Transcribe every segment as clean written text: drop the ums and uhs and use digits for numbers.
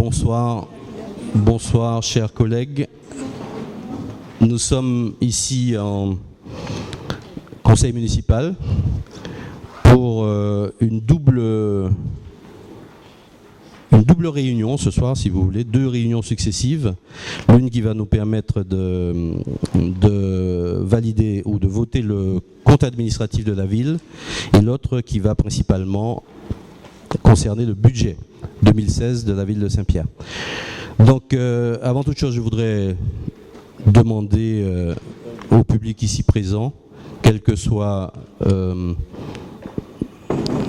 Bonsoir, bonsoir chers collègues. Nous sommes ici en conseil municipal pour une double réunion ce soir, si vous voulez, 2 réunions successives. L'une qui va nous permettre de valider ou de voter le compte administratif de la ville, et l'autre qui va principalement concerner le budget 2016 de la ville de Saint-Pierre. Donc, avant toute chose, je voudrais demander au public ici présent, quels que soient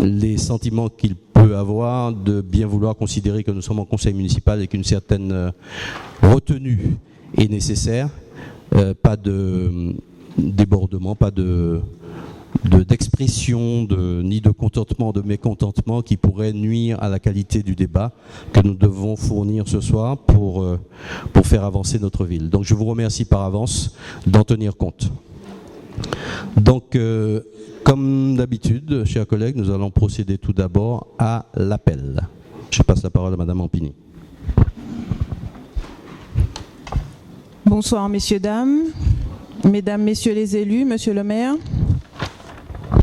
les sentiments qu'il peut avoir, de bien vouloir considérer que nous sommes en conseil municipal et qu'une certaine retenue est nécessaire. Pas de débordement, pas d'expression, ni de contentement, de mécontentement qui pourrait nuire à la qualité du débat que nous devons fournir ce soir pour faire avancer notre ville. Donc je vous remercie par avance d'en tenir compte. Donc, comme d'habitude, chers collègues, nous allons procéder tout d'abord à l'appel. Je passe la parole à Madame Ampini. Bonsoir, messieurs, dames, mesdames, messieurs les élus, monsieur le maire.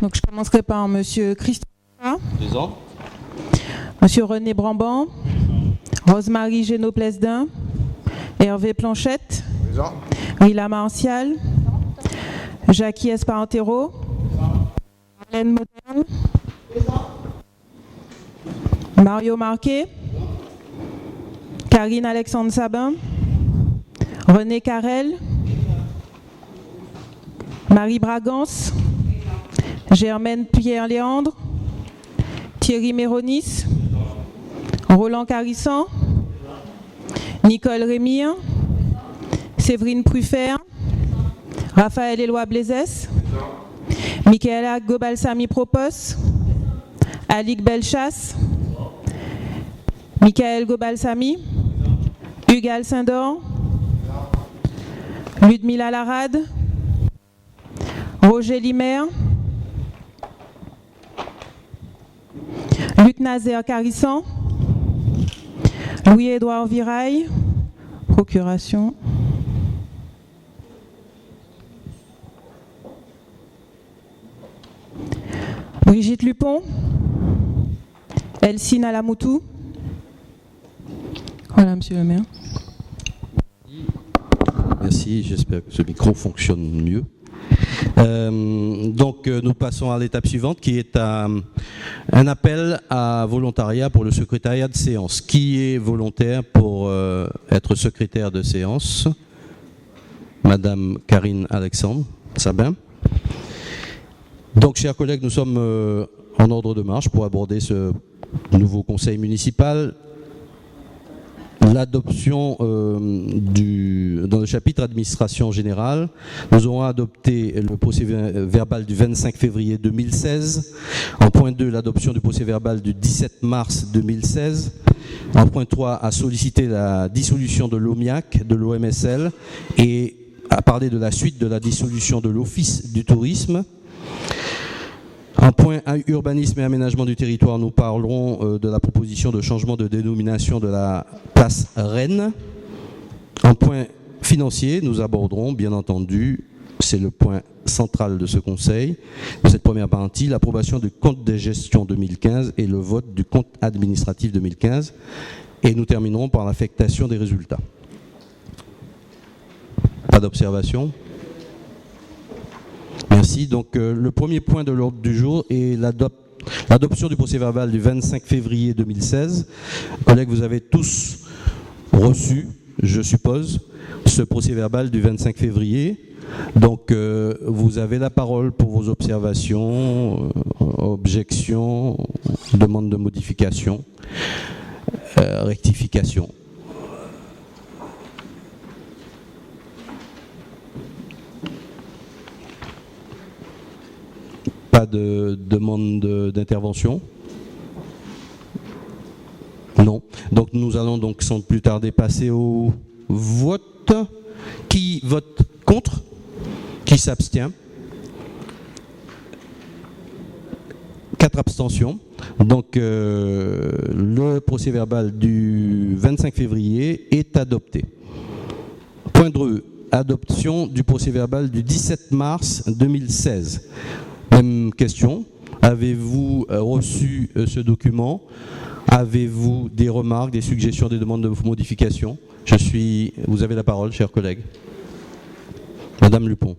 Donc, je commencerai par monsieur Christophe, Présent. monsieur René Bramban, Rosemary Génaud-Plesdin, Hervé Planchette, Présent. Rila Martial, Jackie Esparantero, Hélène Moderne, Mario Marquet, Karine Alexandre Sabin, René Carrel, Marie Bragance, Germaine Pierre-Léandre, Thierry Méronis, Roland Carissan, Nicole Rémire, Séverine Pruffert, Raphaël Éloi Blaisès, Michaela Gobalsami Propos, Alix Belchas, Michael Gobalsami, Hugues Sindor, Ludmila Larade, Roger Limer, Luc Nazaire Carissan, Louis-Édouard Viraille, procuration. Brigitte Lupon, Elsine Alamoutou. Voilà, monsieur le maire. Merci, j'espère que ce micro fonctionne mieux. Donc nous passons à l'étape suivante qui est un appel à volontariat pour le secrétariat de séance. Qui est volontaire pour être secrétaire de séance? Madame Karine Alexandre Sabin. Donc chers collègues, nous sommes en ordre de marche pour aborder ce nouveau conseil municipal. L'adoption dans le chapitre administration générale, nous aurons adopté le procès verbal du 25 février 2016. En point 2, l'adoption du procès verbal du 17 mars 2016. En point 3, à solliciter la dissolution de l'OMIAC, de l'OMSL, et à parler de la suite de la dissolution de l'Office du tourisme. En point 1, urbanisme et aménagement du territoire, nous parlerons de la proposition de changement de dénomination de la place Rennes. En point financier, nous aborderons, bien entendu, c'est le point central de ce conseil, de cette première partie, l'approbation du compte de gestion 2015 et le vote du compte administratif 2015. Et nous terminerons par l'affectation des résultats. Pas d'observation ? Merci. Donc le premier point de l'ordre du jour est l'adoption du procès verbal du 25 février 2016. Collègues, vous avez tous reçu, je suppose, ce procès verbal du 25 février. Donc vous avez la parole pour vos observations, objections, demandes de modification, rectification. Pas de demande d'intervention? Non. Donc nous allons donc sans plus tarder passer au vote. Qui vote contre? Qui s'abstient? 4 abstentions. Donc, le procès-verbal du 25 février est adopté. Point 2. Adoption du procès-verbal du 17 mars 2016. Même question. Avez-vous reçu ce document? Avez-vous des remarques, des suggestions, des demandes de modification? Vous avez la parole, chers collègues. Madame Lupon.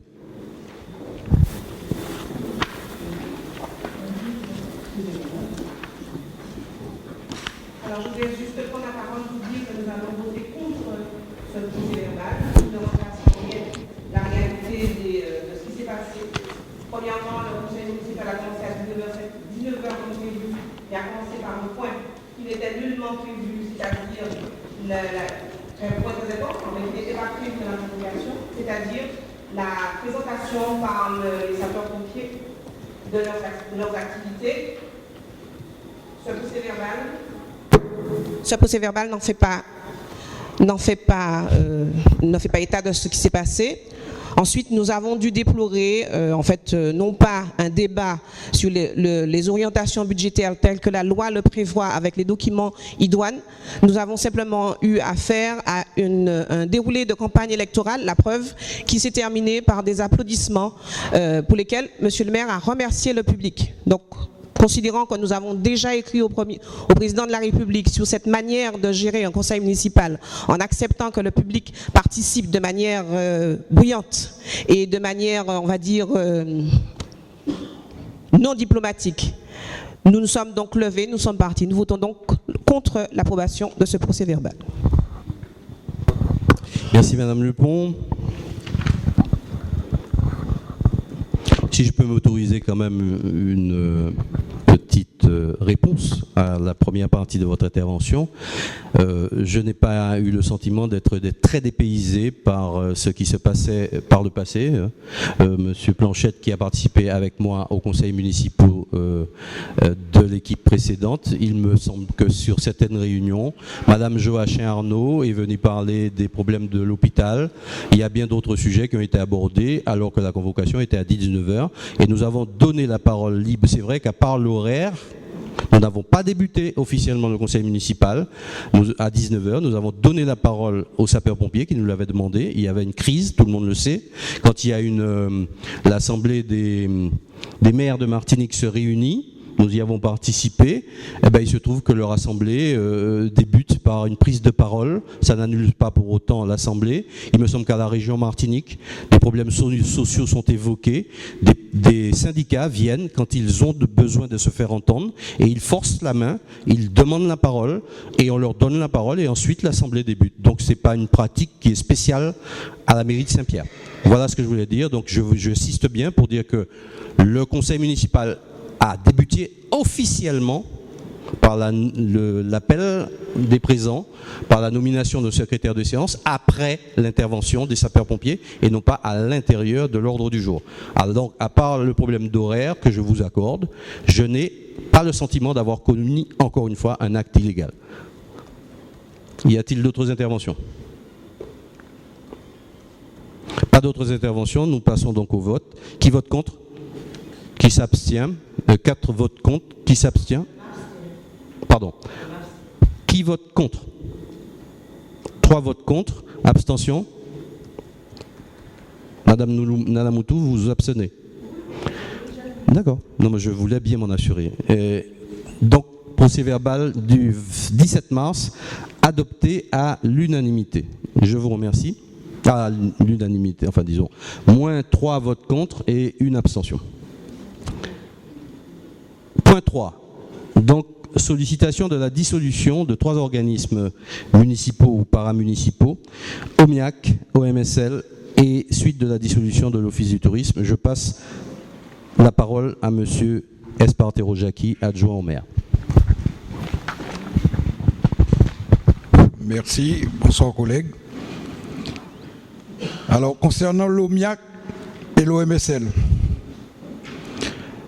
Alors, je voulais juste prendre la parole pour dire que nous allons voter contre ce procès-verbal. Nous ne remplaçons rien la réalité de ce qui s'est passé. Premièrement, le conseil municipal a commencé à 19h comme prévu, et a commencé par un point qui n'était nullement prévu, c'est-à-dire un point très important, mais qui n'était pas prévu dans la communication, c'est-à-dire la présentation par les sapeurs-pompiers de leurs activités. Ce procès-verbal n'en fait pas état de ce qui s'est passé. Ensuite, nous avons dû déplorer, non pas un débat sur les orientations budgétaires telles que la loi le prévoit avec les documents idoines. Nous avons simplement eu affaire à un déroulé de campagne électorale, la preuve, qui s'est terminée par des applaudissements pour lesquels M. le maire a remercié le public. Donc, considérant que nous avons déjà écrit au président de la République sur cette manière de gérer un conseil municipal, en acceptant que le public participe de manière bruyante et de manière, on va dire, non diplomatique, nous nous sommes donc levés, nous sommes partis. Nous votons donc contre l'approbation de ce procès-verbal. Merci Madame Lupon. Si je peux m'autoriser quand même une petite réponse à la première partie de votre intervention. Je n'ai pas eu le sentiment d'être très dépaysé par ce qui se passait par le passé. Monsieur Planchette, qui a participé avec moi au conseil municipal de l'équipe précédente, il me semble que sur certaines réunions, Madame Joachim Arnaud est venue parler des problèmes de l'hôpital. Il y a bien d'autres sujets qui ont été abordés alors que la convocation était à 19h et nous avons donné la parole libre. C'est vrai qu'à part l'horaire, nous n'avons pas débuté officiellement le conseil municipal. À 19h, nous avons donné la parole aux sapeurs-pompiers qui nous l'avaient demandé. Il y avait une crise, tout le monde le sait. Quand il y a l'assemblée des maires de Martinique se réunit, nous y avons participé, il se trouve que leur assemblée débute par une prise de parole. Ça n'annule pas pour autant l'assemblée. Il me semble qu'à la région Martinique, des problèmes sociaux sont évoqués. Des syndicats viennent quand ils ont besoin de se faire entendre et ils forcent la main, ils demandent la parole et on leur donne la parole et ensuite l'assemblée débute. Donc c'est pas une pratique qui est spéciale à la mairie de Saint-Pierre. Voilà ce que je voulais dire. Donc j'insiste bien pour dire que le conseil municipal a débuté officiellement par l'appel des présents, par la nomination de secrétaire de séance, après l'intervention des sapeurs-pompiers et non pas à l'intérieur de l'ordre du jour. Alors donc, à part le problème d'horaire que je vous accorde, je n'ai pas le sentiment d'avoir commis, encore une fois, un acte illégal. Y a-t-il d'autres interventions ? Pas d'autres interventions, nous passons donc au vote. Qui vote contre ? Qui s'abstient? 4 votes contre. Qui s'abstient? Pardon. Qui vote contre? 3 votes contre. Abstention? Madame Nalamoutou, vous vous abstenez? D'accord. Non, mais je voulais bien m'en assurer. Donc, procès-verbal du 17 mars, adopté à l'unanimité. Je vous remercie. À l'unanimité, enfin disons. Moins 3 votes contre et une abstention. Point 3. Donc, sollicitation de la dissolution de 3 organismes municipaux ou paramunicipaux, OMIAC, OMSL et suite de la dissolution de l'Office du tourisme. Je passe la parole à monsieur Espartero Jacqui, adjoint au maire. Merci, bonsoir collègues. Alors, concernant l'OMIAC et l'OMSL,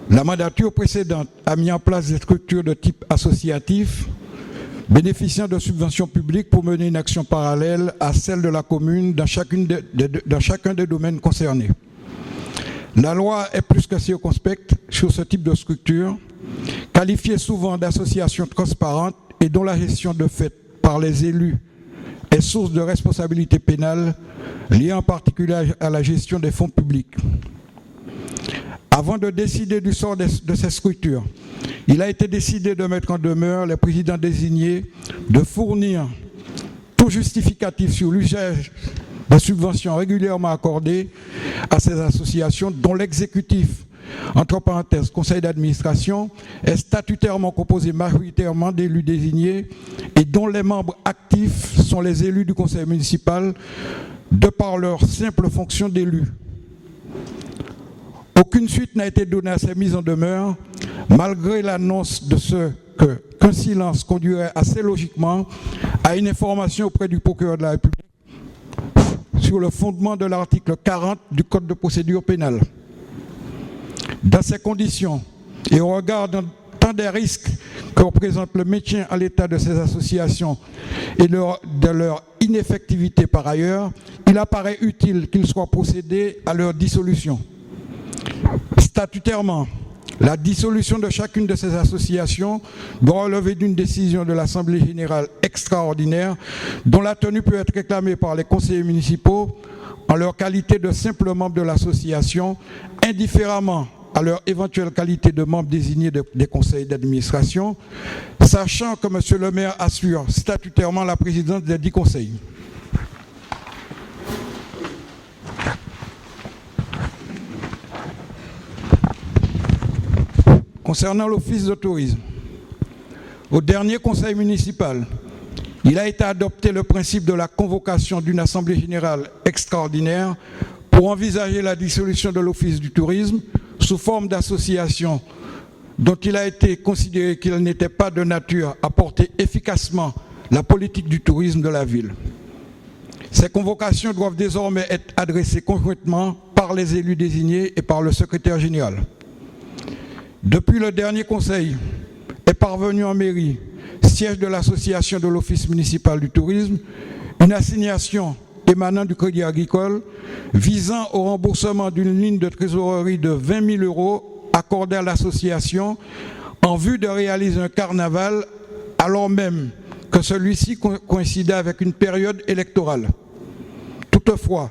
la mandature précédente a mis en place des structures de type associatif bénéficiant de subventions publiques pour mener une action parallèle à celle de la commune dans chacun des domaines concernés. La loi est plus que circonspecte sur ce type de structure, car qualifiées souvent d'associations transparentes et dont la gestion de fait par les élus est source de responsabilité pénale, liée en particulier à la gestion des fonds publics. Avant de décider du sort de ces structures, il a été décidé de mettre en demeure les présidents désignés de fournir tout justificatif sur l'usage des subventions régulièrement accordées à ces associations dont l'exécutif, entre parenthèses, conseil d'administration, est statutairement composé majoritairement d'élus désignés et dont les membres actifs sont les élus du conseil municipal de par leur simple fonction d'élus. Aucune suite n'a été donnée à ces mises en demeure, malgré l'annonce de qu'un silence conduirait assez logiquement à une information auprès du procureur de la République sur le fondement de l'article 40 du Code de procédure pénale. Dans ces conditions, et au regard tant des risques que représente le maintien à l'état de ces associations et de leur ineffectivité par ailleurs, il apparaît utile qu'il soit procédé à leur dissolution. Statutairement, la dissolution de chacune de ces associations doit relever d'une décision de l'Assemblée générale extraordinaire dont la tenue peut être réclamée par les conseillers municipaux en leur qualité de simples membres de l'association, indifféremment à leur éventuelle qualité de membres désignés des conseils d'administration, sachant que M. le maire assure statutairement la présidence des 10 conseils. Concernant l'office de tourisme, au dernier conseil municipal, il a été adopté le principe de la convocation d'une assemblée générale extraordinaire pour envisager la dissolution de l'office du tourisme sous forme d'association dont il a été considéré qu'il n'était pas de nature à porter efficacement la politique du tourisme de la ville. Ces convocations doivent désormais être adressées conjointement par les élus désignés et par le secrétaire général. Depuis le dernier conseil est parvenu en mairie, siège de l'association de l'Office municipal du tourisme, une assignation émanant du Crédit Agricole visant au remboursement d'une ligne de trésorerie de 20 000 € accordée à l'association en vue de réaliser un carnaval alors même que celui-ci coïncidait avec une période électorale. Toutefois,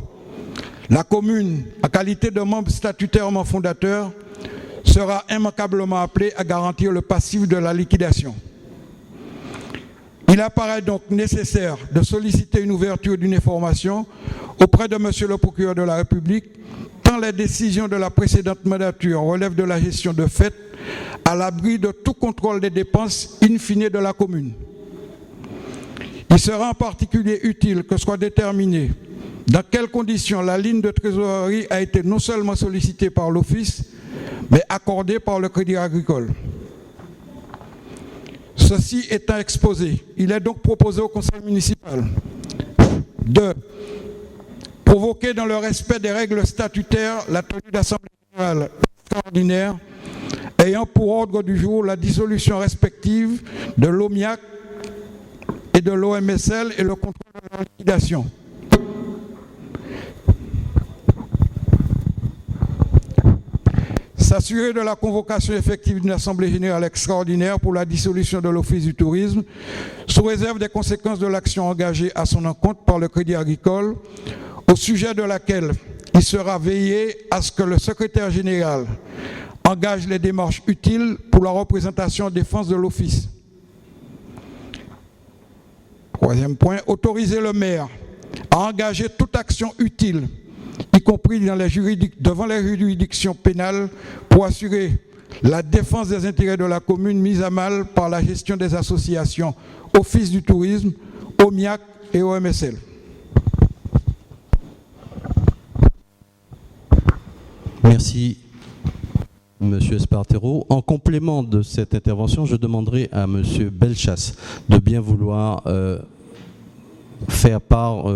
la commune, en qualité de membre statutairement fondateur, sera immanquablement appelée à garantir le passif de la liquidation. Il apparaît donc nécessaire de solliciter une ouverture d'une information auprès de M. le procureur de la République, tant les décisions de la précédente mandature relèvent de la gestion de fait, à l'abri de tout contrôle des dépenses in fine de la commune. Il sera en particulier utile que soit déterminé dans quelles conditions la ligne de trésorerie a été non seulement sollicitée par l'Office, mais accordée par le Crédit Agricole. Ceci étant exposé, il est donc proposé au conseil municipal de provoquer dans le respect des règles statutaires la tenue d'assemblée générale extraordinaire ayant pour ordre du jour la dissolution respective de l'OMIAC et de l'OMSL et le contrôle de la liquidation. S'assurer de la convocation effective d'une assemblée générale extraordinaire pour la dissolution de l'Office du tourisme, sous réserve des conséquences de l'action engagée à son encontre par le Crédit Agricole, au sujet de laquelle il sera veillé à ce que le secrétaire général engage les démarches utiles pour la représentation en défense de l'Office. Troisième point, autoriser le maire à engager toute action utile, y compris devant les juridictions pénales, pour assurer la défense des intérêts de la commune mise à mal par la gestion des associations Office du tourisme, OMIAC et OMSL. Merci, Monsieur Espartero. En complément de cette intervention, je demanderai à Monsieur Belchas de bien vouloir faire part,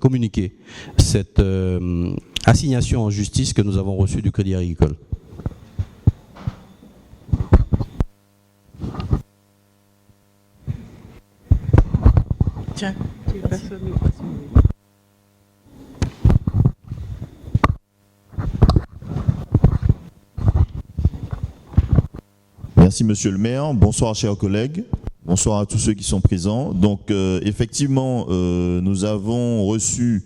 communiquer cette assignation en justice que nous avons reçue du Crédit Agricole. Tiens, tu passes au micro. Merci Monsieur le maire. Bonsoir chers collègues. Bonsoir à tous ceux qui sont présents. Donc effectivement, nous avons reçu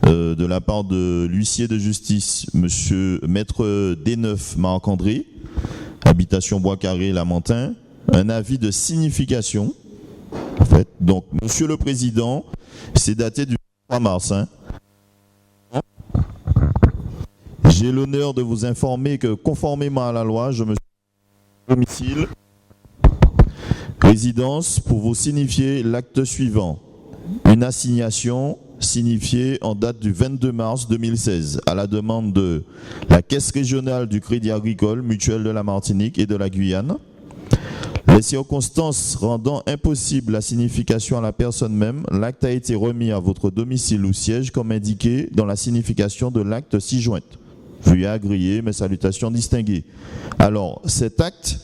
de la part de l'huissier de justice, Monsieur Maître D9 Marc-André, habitation Bois-Carré, Lamentin, un avis de signification. En fait, donc Monsieur le Président, c'est daté du 3 mars. J'ai l'honneur de vous informer que conformément à la loi, je me suis domicile, résidence pour vous signifier l'acte suivant. Une assignation signifiée en date du 22 mars 2016 à la demande de la Caisse régionale du Crédit agricole mutuel de la Martinique et de la Guyane. Les circonstances rendant impossible la signification à la personne même, l'acte a été remis à votre domicile ou siège comme indiqué dans la signification de l'acte ci-jointe. Veuillez agréer mes salutations distinguées. Alors, cet acte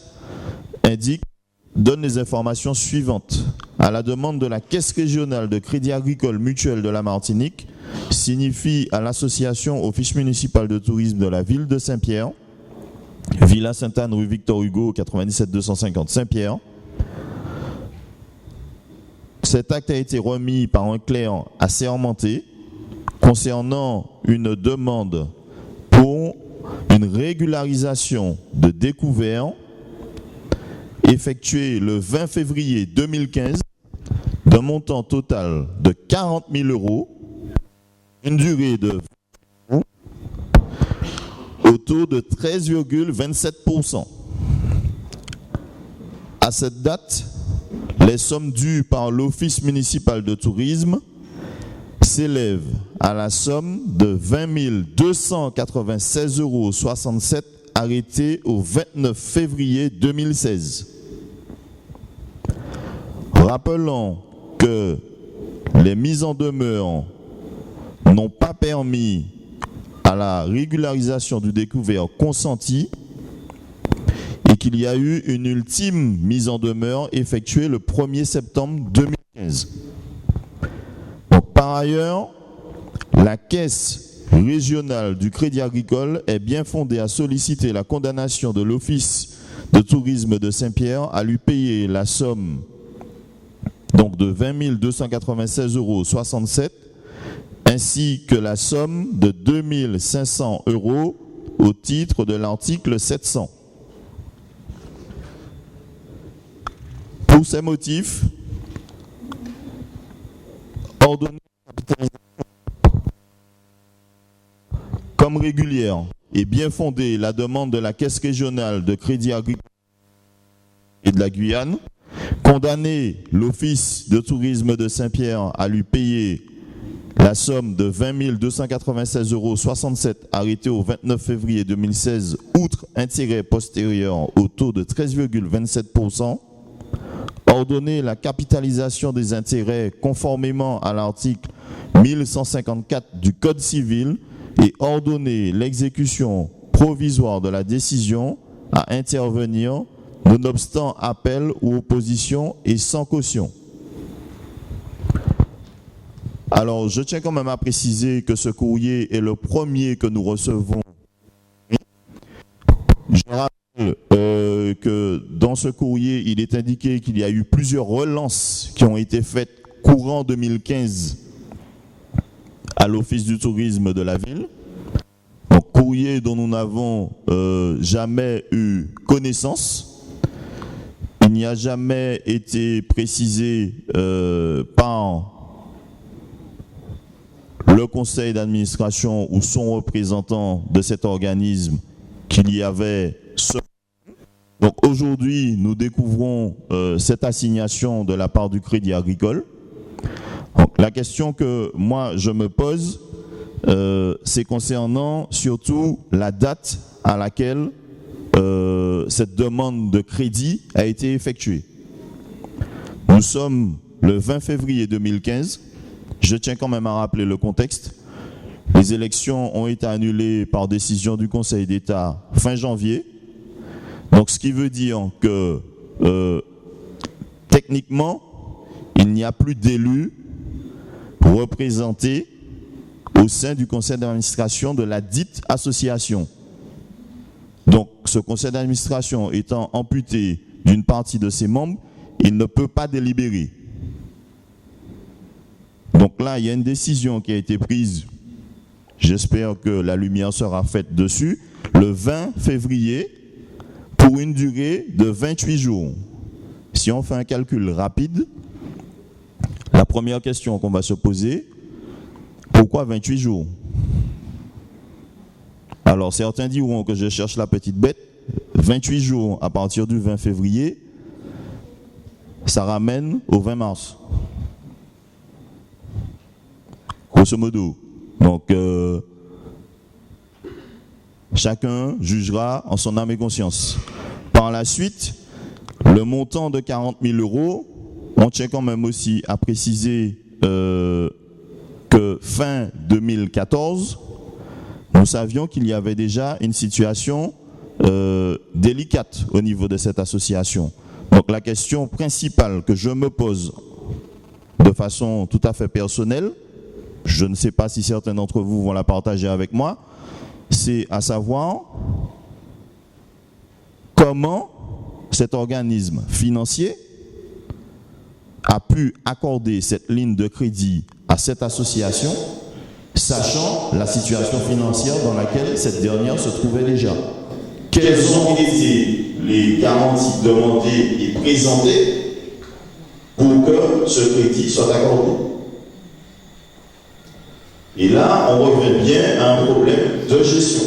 donne les informations suivantes. À la demande de la Caisse régionale de Crédit agricole mutuel de la Martinique, signifie à l'association Office municipal de tourisme de la ville de Saint-Pierre, Villa Sainte-Anne, rue Victor Hugo, 97 250 Saint-Pierre. Cet acte a été remis par un clerc assermenté concernant une demande pour une régularisation de découvert effectuée le 20 février 2015 d'un montant total de 40 000 €, une durée de au taux de 13,27%. À cette date, les sommes dues par l'Office municipal de tourisme s'élèvent à la somme de 20 296,67 € arrêtée au 29 février 2016. Rappelons que les mises en demeure n'ont pas permis à la régularisation du découvert consenti et qu'il y a eu une ultime mise en demeure effectuée le 1er septembre 2015. Donc, par ailleurs, la Caisse régionale du Crédit agricole est bien fondée à solliciter la condamnation de l'Office de tourisme de Saint-Pierre à lui payer la somme donc de 20 296,67 € ainsi que la somme de 2 500 € au titre de l'article 700. Pour ces motifs, ordonner comme régulière et bien fondée la demande de la Caisse régionale de Crédit agricole et de la Guyane, condamner l'Office de tourisme de Saint-Pierre à lui payer la somme de 20 296,67 € arrêtée au 29 février 2016, outre intérêt postérieur au taux de 13,27%, ordonner la capitalisation des intérêts conformément à l'article 1154 du Code civil et ordonner l'exécution provisoire de la décision à intervenir nonobstant appel ou opposition et sans caution. Alors, je tiens quand même à préciser que ce courrier est le premier que nous recevons. Je rappelle que dans ce courrier, il est indiqué qu'il y a eu plusieurs relances qui ont été faites courant 2015 à l'Office du tourisme de la ville. Donc, courrier dont nous n'avons jamais eu connaissance. Il n'y a jamais été précisé par le conseil d'administration ou son représentant de cet organisme qu'il y avait ce. Donc aujourd'hui, nous découvrons cette assignation de la part du Crédit agricole. Donc, la question que moi je me pose, c'est concernant surtout la date à laquelle cette demande de crédit a été effectuée. Nous sommes le 20 février 2015. Je tiens quand même à rappeler le contexte. Les élections ont été annulées par décision du Conseil d'État fin janvier. Donc, ce qui veut dire que techniquement, il n'y a plus d'élus représentés au sein du conseil d'administration de la dite association. Donc, Donc, ce conseil d'administration étant amputé d'une partie de ses membres, il ne peut pas délibérer. Donc là, il y a une décision qui a été prise. J'espère que la lumière sera faite dessus. Le 20 février, pour une durée de 28 jours. Si on fait un calcul rapide, la première question qu'on va se poser, pourquoi 28 jours? Alors certains diront que je cherche la petite bête. 28 jours à partir du 20 février, ça ramène au 20 mars. Grosso modo. Donc, chacun jugera en son âme et conscience. Par la suite, le montant de 40 000 €, on tient quand même aussi à préciser que fin 2014, nous savions qu'il y avait déjà une situation délicate au niveau de cette association. Donc la question principale que je me pose de façon tout à fait personnelle, je ne sais pas si certains d'entre vous vont la partager avec moi, c'est à savoir comment cet organisme financier a pu accorder cette ligne de crédit à cette association, sachant la situation financière dans laquelle cette dernière se trouvait déjà. Quelles ont été les garanties demandées et présentées pour que ce crédit soit accordé? Et là, on revient bien à un problème de gestion.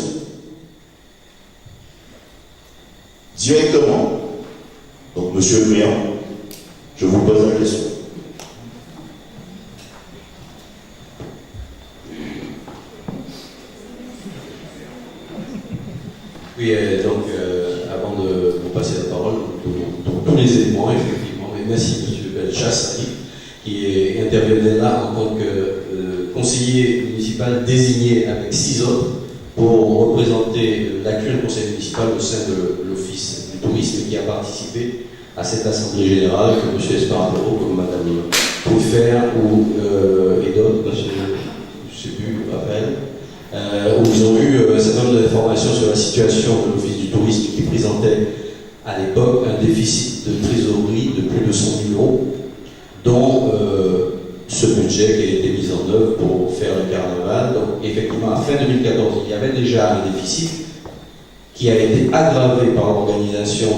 Directement. Donc, monsieur le maire, je vous pose la question. Oui, donc, avant de vous passer la parole, pour tous les éléments, effectivement, et merci M. Belchasse, qui intervenait là en tant que conseiller municipal désigné avec 6 autres pour représenter l'actuel conseil municipal au sein de l'Office du tourisme, qui a participé à cette assemblée générale que M. Espargaro, comme Mme Pouffer et d'autres, je ne sais plus, Raphaël, où ils ont eu un certain nombre d'informations sur la situation de l'Office du tourisme qui présentait à l'époque un déficit de trésorerie de plus de 100 000 €, dont ce budget qui a été mis en œuvre pour faire le carnaval. Donc effectivement, à fin 2014, il y avait déjà un déficit qui a été aggravé par l'organisation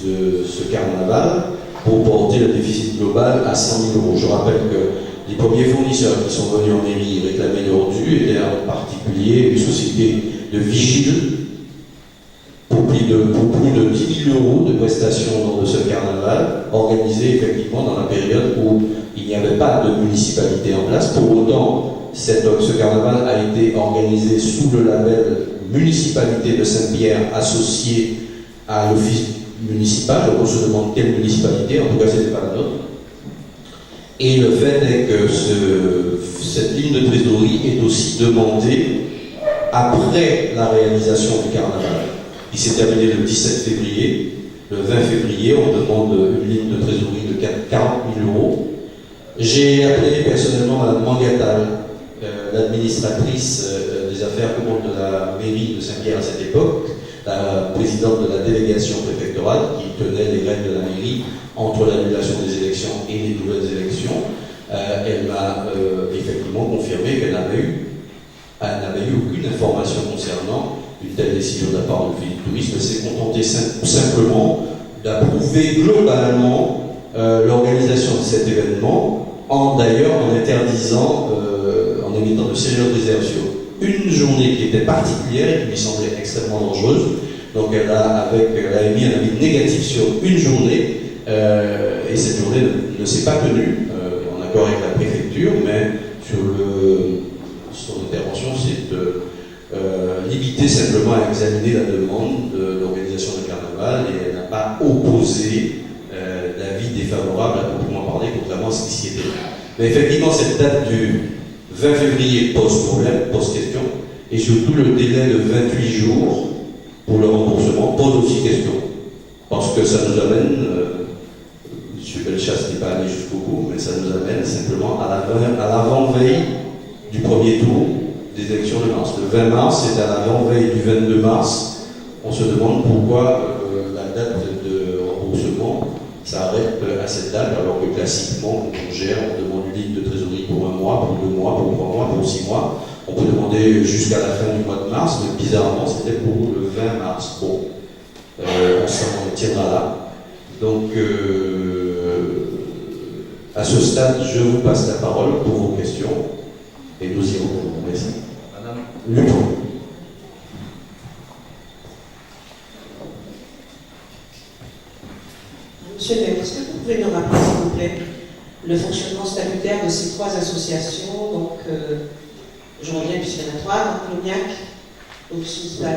de ce carnaval pour porter le déficit global à 100 000 €. Je rappelle que les premiers fournisseurs qui sont venus en mairie réclamer leur dû étaient en particulier une société de vigile pour plus de 10 000 € de prestations lors de ce carnaval, organisé effectivement dans la période où il n'y avait pas de municipalité en place. Pour autant, ce carnaval a été organisé sous le label municipalité de Saint-Pierre associée à l'office municipal. Donc on se demande quelle municipalité, en tout cas ce n'était pas la nôtre. Et le fait est que cette ligne de trésorerie est aussi demandée après la réalisation du carnaval. Il s'est terminé le 17 février. Le 20 février, on demande une ligne de trésorerie de 40 000 €. J'ai appelé personnellement Mme Mangatal, l'administratrice des affaires courantes de la mairie de Saint-Pierre à cette époque, la présidente de la délégation préfectorale qui tenait les règles de la mairie entre l'annulation des élections et les nouvelles élections. Elle m'a effectivement confirmé qu'elle n'avait eu aucune information concernant une telle décision de la part de l'Office du tourisme. Elle s'est contentée simplement d'approuver globalement l'organisation de cet événement, d'ailleurs en interdisant, en émettant de sérieuses réserves sur une journée qui était particulière et qui lui semblait extrêmement dangereuse. Donc elle a émis un avis négatif sur une journée, et cette journée ne s'est pas tenue, en accord avec la préfecture, mais son intervention s'est limitée simplement à examiner la demande de l'organisation du carnaval, et elle n'a pas opposé l'avis défavorable à proprement parler, contrairement à ce qui s'y était. Mais effectivement, cette date du 20 février pose problème, pose question, et surtout le délai de 28 jours pour le remboursement pose aussi question. Parce que ça nous amène, M. Belchasse n'est pas allé jusqu'au bout, mais ça nous amène simplement à l'avant-veille du premier tour des élections de mars. Le 20 mars, c'est à l'avant-veille du 22 mars, on se demande pourquoi la date de remboursement s'arrête à cette date, alors que classiquement, quand on gère, on demande une ligne de trésorerie pour 1 mois, pour 2 mois, pour 3 mois, pour 6 mois. On peut demander jusqu'à la fin du mois de mars, mais bizarrement, c'était pour le 20 mars. Bon, on s'en tiendra là. Donc, à ce stade, je vous passe la parole pour vos questions et nous irons pour vous. Merci. Madame Lupon. Monsieur le maire, est-ce que vous pouvez nous rappeler, s'il vous plaît, le fonctionnement statutaire de ces 3 associations? Donc, je reviens puisqu'il y en a 3, donc l'OMIAC, l'Office municipal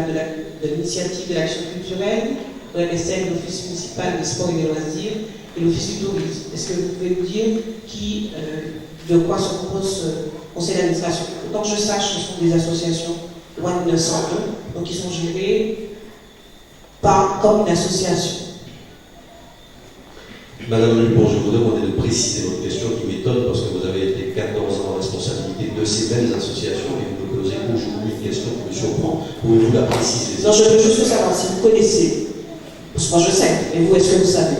de l'initiative de l'action culturelle, l'OMSL, l'Office municipal des sports et des loisirs, et l'Office du tourisme. Est-ce que vous pouvez nous dire de quoi se compose ce conseil d'administration? Autant que je sache, ce sont des associations loi 1901, donc qui sont gérées comme une association. Madame Lupon, je vous demande de préciser votre question qui m'étonne parce que vous avez été 14 ans en responsabilité de ces mêmes associations et vous me posez aujourd'hui une question qui me surprend. Pouvez-vous la préciser? Non, je veux juste savoir si vous connaissez. Parce que moi je sais, mais vous, est-ce que vous savez?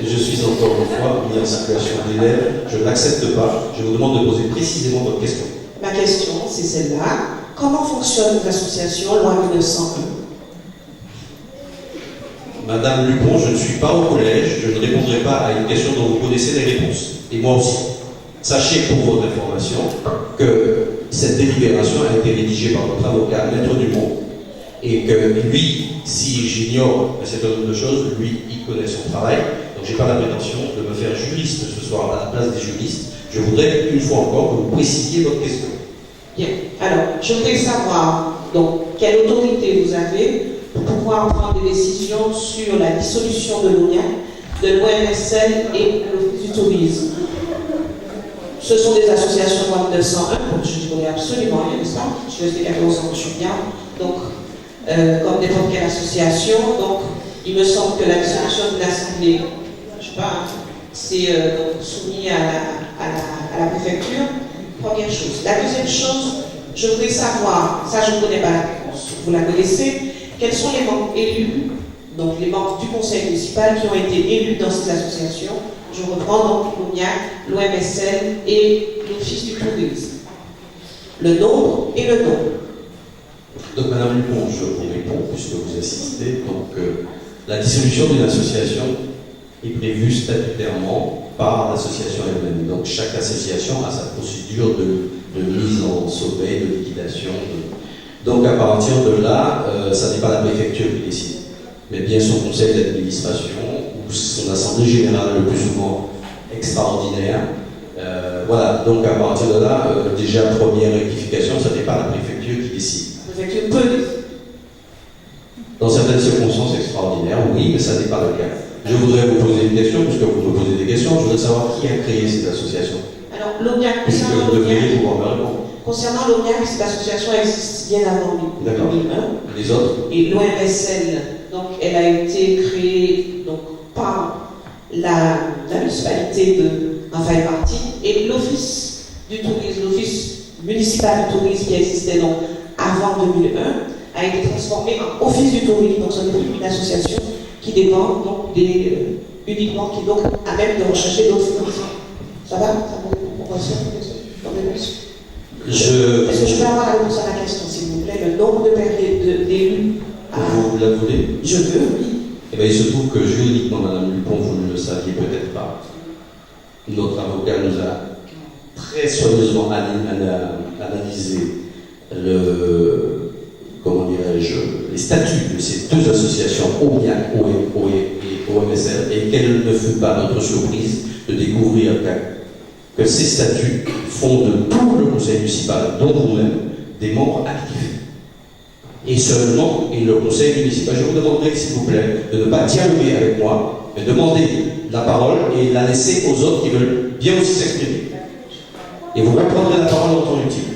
Je suis encore une fois mis en situation d'élève, je ne l'accepte pas. Je vous demande de poser précisément votre question. Ma question, c'est celle-là. Comment fonctionne l'association loi 1901? Madame Lupon, je ne suis pas au collège, je ne répondrai pas à une question dont vous connaissez les réponses. Et moi aussi. Sachez pour votre information que cette délibération a été rédigée par votre avocat, Maître Dumont, et que lui, si j'ignore un certain nombre de choses, lui, il connaît son travail. Donc je n'ai pas la prétention de me faire juriste ce soir à la place des juristes. Je voudrais une fois encore que vous précisiez votre question. Bien. Alors, je voudrais savoir, donc, quelle autorité vous avez pour pouvoir prendre des décisions sur la dissolution de l'OMIAC, de l'OMSL et de l'Office du tourisme. Ce sont des associations loi 1901, donc je ne connais absolument rien de ça. Je suis restée 14 ans, je suis bien. Donc, comme n'importe quelle association, donc, il me semble que la dissolution de l'Assemblée, je ne sais pas, c'est soumis à la préfecture. Première chose. La deuxième chose, je voudrais savoir, ça je ne connais pas la réponse, vous la connaissez, quels sont les membres élus, donc les membres du conseil municipal qui ont été élus dans ces associations. Je reprends donc l'OMIAC, l'OMSL et l'Office du tourisme. Le nombre et le nom. Donc Madame Lupon, je vous réponds puisque vous assistez. Donc la dissolution d'une association est prévue statutairement par l'association elle-même. Donc chaque association a sa procédure de mise en sommeil, de liquidation. Donc à partir de là, ça n'est pas la préfecture qui décide, mais bien son conseil d'administration ou son assemblée générale le plus souvent extraordinaire. Voilà, donc à partir de là, déjà première rectification, ça n'est pas la préfecture qui décide. La préfecture peut décider. Dans certaines circonstances extraordinaires, oui, mais ça n'est pas le cas. Je voudrais vous poser une question, puisque vous me posez des questions, je voudrais savoir qui a créé cette association. Alors, l'OMIAC, Puisque vous devriez pouvoir me répondre. concernant l'OMIAC, cette association existe bien avant 2001. Les autres? Et l'OMSL, donc, elle a été créée donc, par la municipalité de Raphaël Marty et l'Office du tourisme, l'Office municipal du tourisme qui existait donc avant 2001, a été transformé en Office du tourisme, donc c'est une association qui dépend donc uniquement, qui donc a même de rechercher d'autres financements. Ça va? Ça vous répond? Est-ce que je peux avoir la réponse à la question, s'il vous plaît? Le nombre d'élus. Vous la voulez? Je veux, oui. Eh bien, il se trouve que juridiquement, Madame Lupon, vous ne le saviez peut-être pas. Notre avocat nous a très soigneusement analysé les statuts de ces deux associations, OMIAC et OMSL, et quelle ne fut pas notre surprise de découvrir que ces statuts font de tout le conseil municipal, dont vous-même, des membres actifs. Et seulement, et le conseil municipal, je vous demanderai, s'il vous plaît, de ne pas dialoguer avec moi, mais demander la parole et la laisser aux autres qui veulent bien aussi s'exprimer. Et vous reprendrez la parole en temps utile.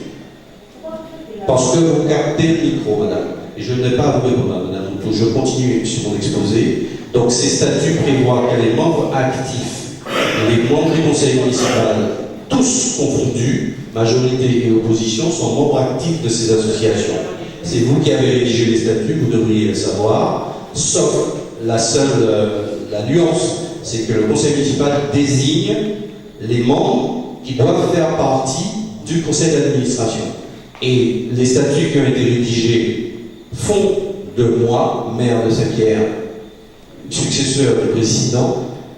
Parce que vous captez le micro, madame. Et je n'ai pas à vous répondre, madame. Je continue sur mon exposé. Donc, ces statuts prévoient que les membres actifs, les membres du conseil municipal, tous confondus, majorité et opposition, sont membres actifs de ces associations. c'est vous qui avez rédigé les statuts, vous devriez le savoir, sauf la nuance, c'est que le conseil municipal désigne les membres qui doivent faire partie du conseil d'administration. Et les statuts qui ont été rédigés font de moi, maire de Saint-Pierre, successeur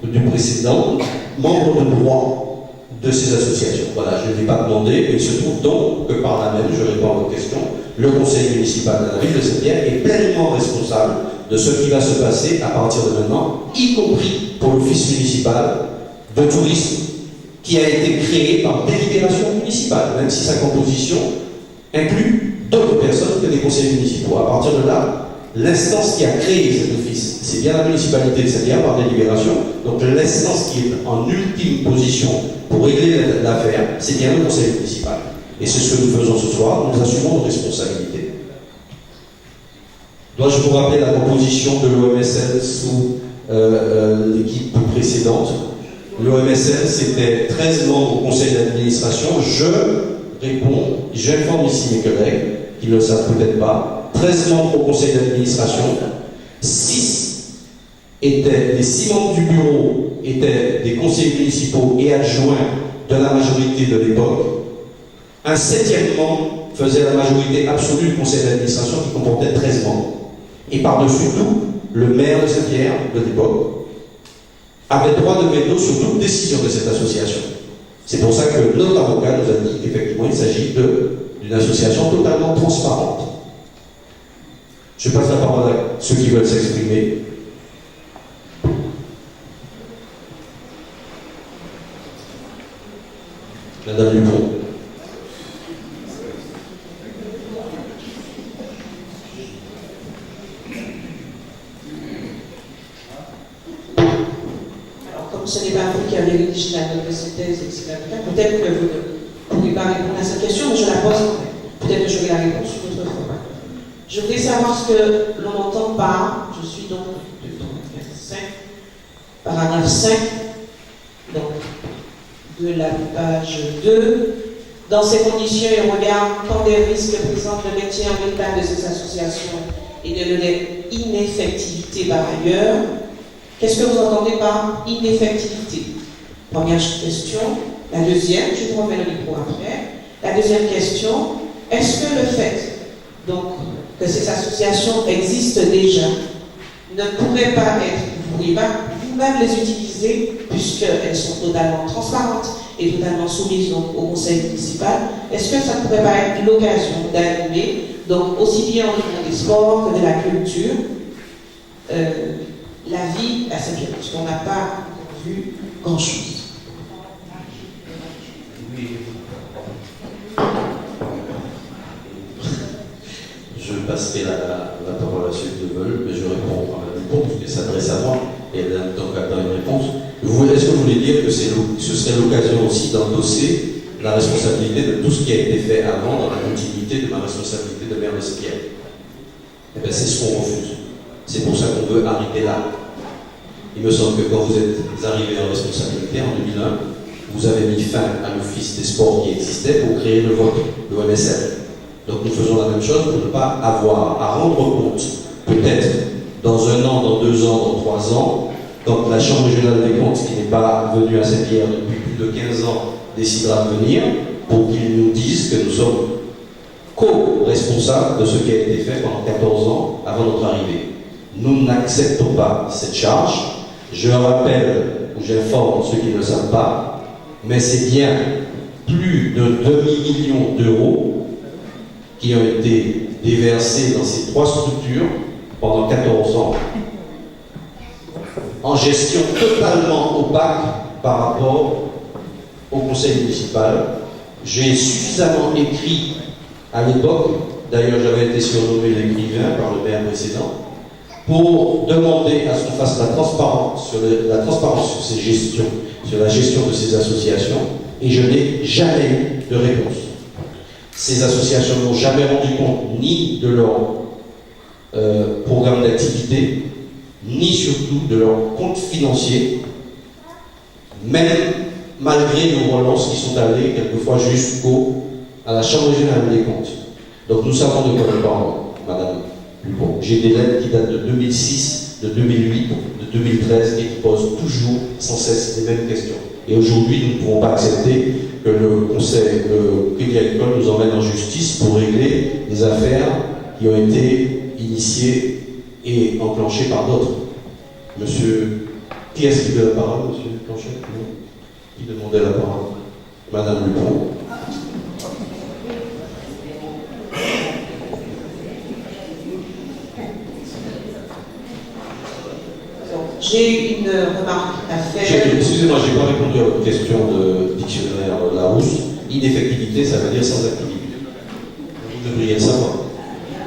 du précédent, membre de droit de ces associations. Voilà, je ne l'ai pas demandé, et il se trouve donc que par là même, je réponds à votre question, le conseil municipal de la ville de Saint-Pierre est pleinement responsable de ce qui va se passer à partir de maintenant, y compris pour l'office municipal de tourisme qui a été créé par délibération municipale, même si sa composition inclut d'autres personnes que des conseillers municipaux. À partir de là, l'instance qui a créé cet office, c'est bien la municipalité de Saint-Pierre par délibération, donc l'instance qui est en ultime position pour régler l'affaire, c'est bien le conseil municipal. Et c'est ce que nous faisons ce soir, nous assumons nos responsabilités. Dois-je vous rappeler la composition de l'OMSL sous l'équipe précédente? L'OMSL, c'était 13 membres au conseil d'administration. Je réponds, j'informe ici mes collègues, qui ne le savent peut-être pas, 13 membres au conseil d'administration, 6 membres du bureau étaient des conseillers municipaux et adjoints de la majorité de l'époque. Un 7e membre faisait la majorité absolue du conseil d'administration qui comportait 13 membres. Et par-dessus tout, le maire de Saint-Pierre de l'époque avait droit de veto sur toute décision de cette association. C'est pour ça que notre avocat nous a dit qu'effectivement il s'agit d'une association totalement transparente. Je passe la parole à ceux qui veulent s'exprimer. Madame Dupont. Ce n'est pas vous qui avez rédigé la note de synthèse, etc. Peut-être que vous ne pourrez pas répondre à cette question, mais je la pose. Peut-être que j'aurai la réponse une autre fois. Je voudrais savoir ce que l'on entend par, je suis donc 5, paragraphe 5, donc de la page 2. Dans ces conditions, et au regard tant des risques que présente le maintien en état de ces associations et de leur ineffectivité par ailleurs, qu'est-ce que vous entendez par ineffectivité? Première question. La deuxième, je vous remets le micro après. La deuxième question, est-ce que le fait donc, que ces associations existent déjà ne pourrait pas être, vous ne pourriez pas vous-même les utiliser puisqu'elles sont totalement transparentes et totalement soumises donc, au conseil municipal? Est-ce que ça ne pourrait pas être l'occasion d'animer, donc aussi bien au niveau des sports que de la culture, la vie à Saint-Pierre, puisqu'on n'a pas vu grand-chose. Je passerai la parole à ceux qui le veulent, mais je réponds à la réponse qui s'adresse à moi, et elle a donc attend une réponse. Est-ce que vous voulez dire que ce serait l'occasion aussi d'endosser la responsabilité de tout ce qui a été fait avant dans la continuité de ma responsabilité de maire de Saint-Pierre? Eh bien, c'est ce qu'on refuse. C'est pour ça qu'on veut arrêter là. Il me semble que quand vous êtes arrivé en responsabilité en 2001, vous avez mis fin à l'office des sports qui existait pour créer le vôtre, le OMSL. Donc nous faisons la même chose pour ne pas avoir à rendre compte, peut-être dans 1 an, dans 2 ans, dans 3 ans, quand la Chambre régionale des comptes, qui n'est pas venue à Saint-Pierre depuis plus de 15 ans, décidera de venir, pour qu'ils nous disent que nous sommes co-responsables de ce qui a été fait pendant 14 ans avant notre arrivée. Nous n'acceptons pas cette charge. Je rappelle, ou j'informe ceux qui ne le savent pas, mais c'est bien plus de demi-million d'euros qui ont été déversés dans ces 3 structures pendant 14 ans, en gestion totalement opaque par rapport au conseil municipal. J'ai suffisamment écrit à l'époque, d'ailleurs j'avais été surnommé l'écrivain par le maire précédent, pour demander à ce qu'on fasse la transparence sur ces gestions, sur la gestion de ces associations, et je n'ai jamais eu de réponse. Ces associations n'ont jamais rendu compte ni de leur programme d'activité, ni surtout de leur compte financier, même malgré nos relances qui sont allées quelquefois jusqu'à la Chambre régionale des comptes. Donc nous savons de quoi nous parlons, Madame Dupont. J'ai des lettres qui datent de 2006, de 2008, de 2013 et qui posent toujours, sans cesse, les mêmes questions. Et aujourd'hui, nous ne pouvons pas accepter que le Conseil Crédit Agricole nous emmène en justice pour régler des affaires qui ont été initiées et enclenchées par d'autres. Monsieur, qui est-ce qui veut la parole, monsieur Planchet? Qui demandait la parole? Madame Dupont. J'ai une remarque à faire. Excusez-moi, je n'ai pas répondu à votre question de dictionnaire Larousse. Ineffectivité, ça veut dire sans activité. Vous devriez le savoir.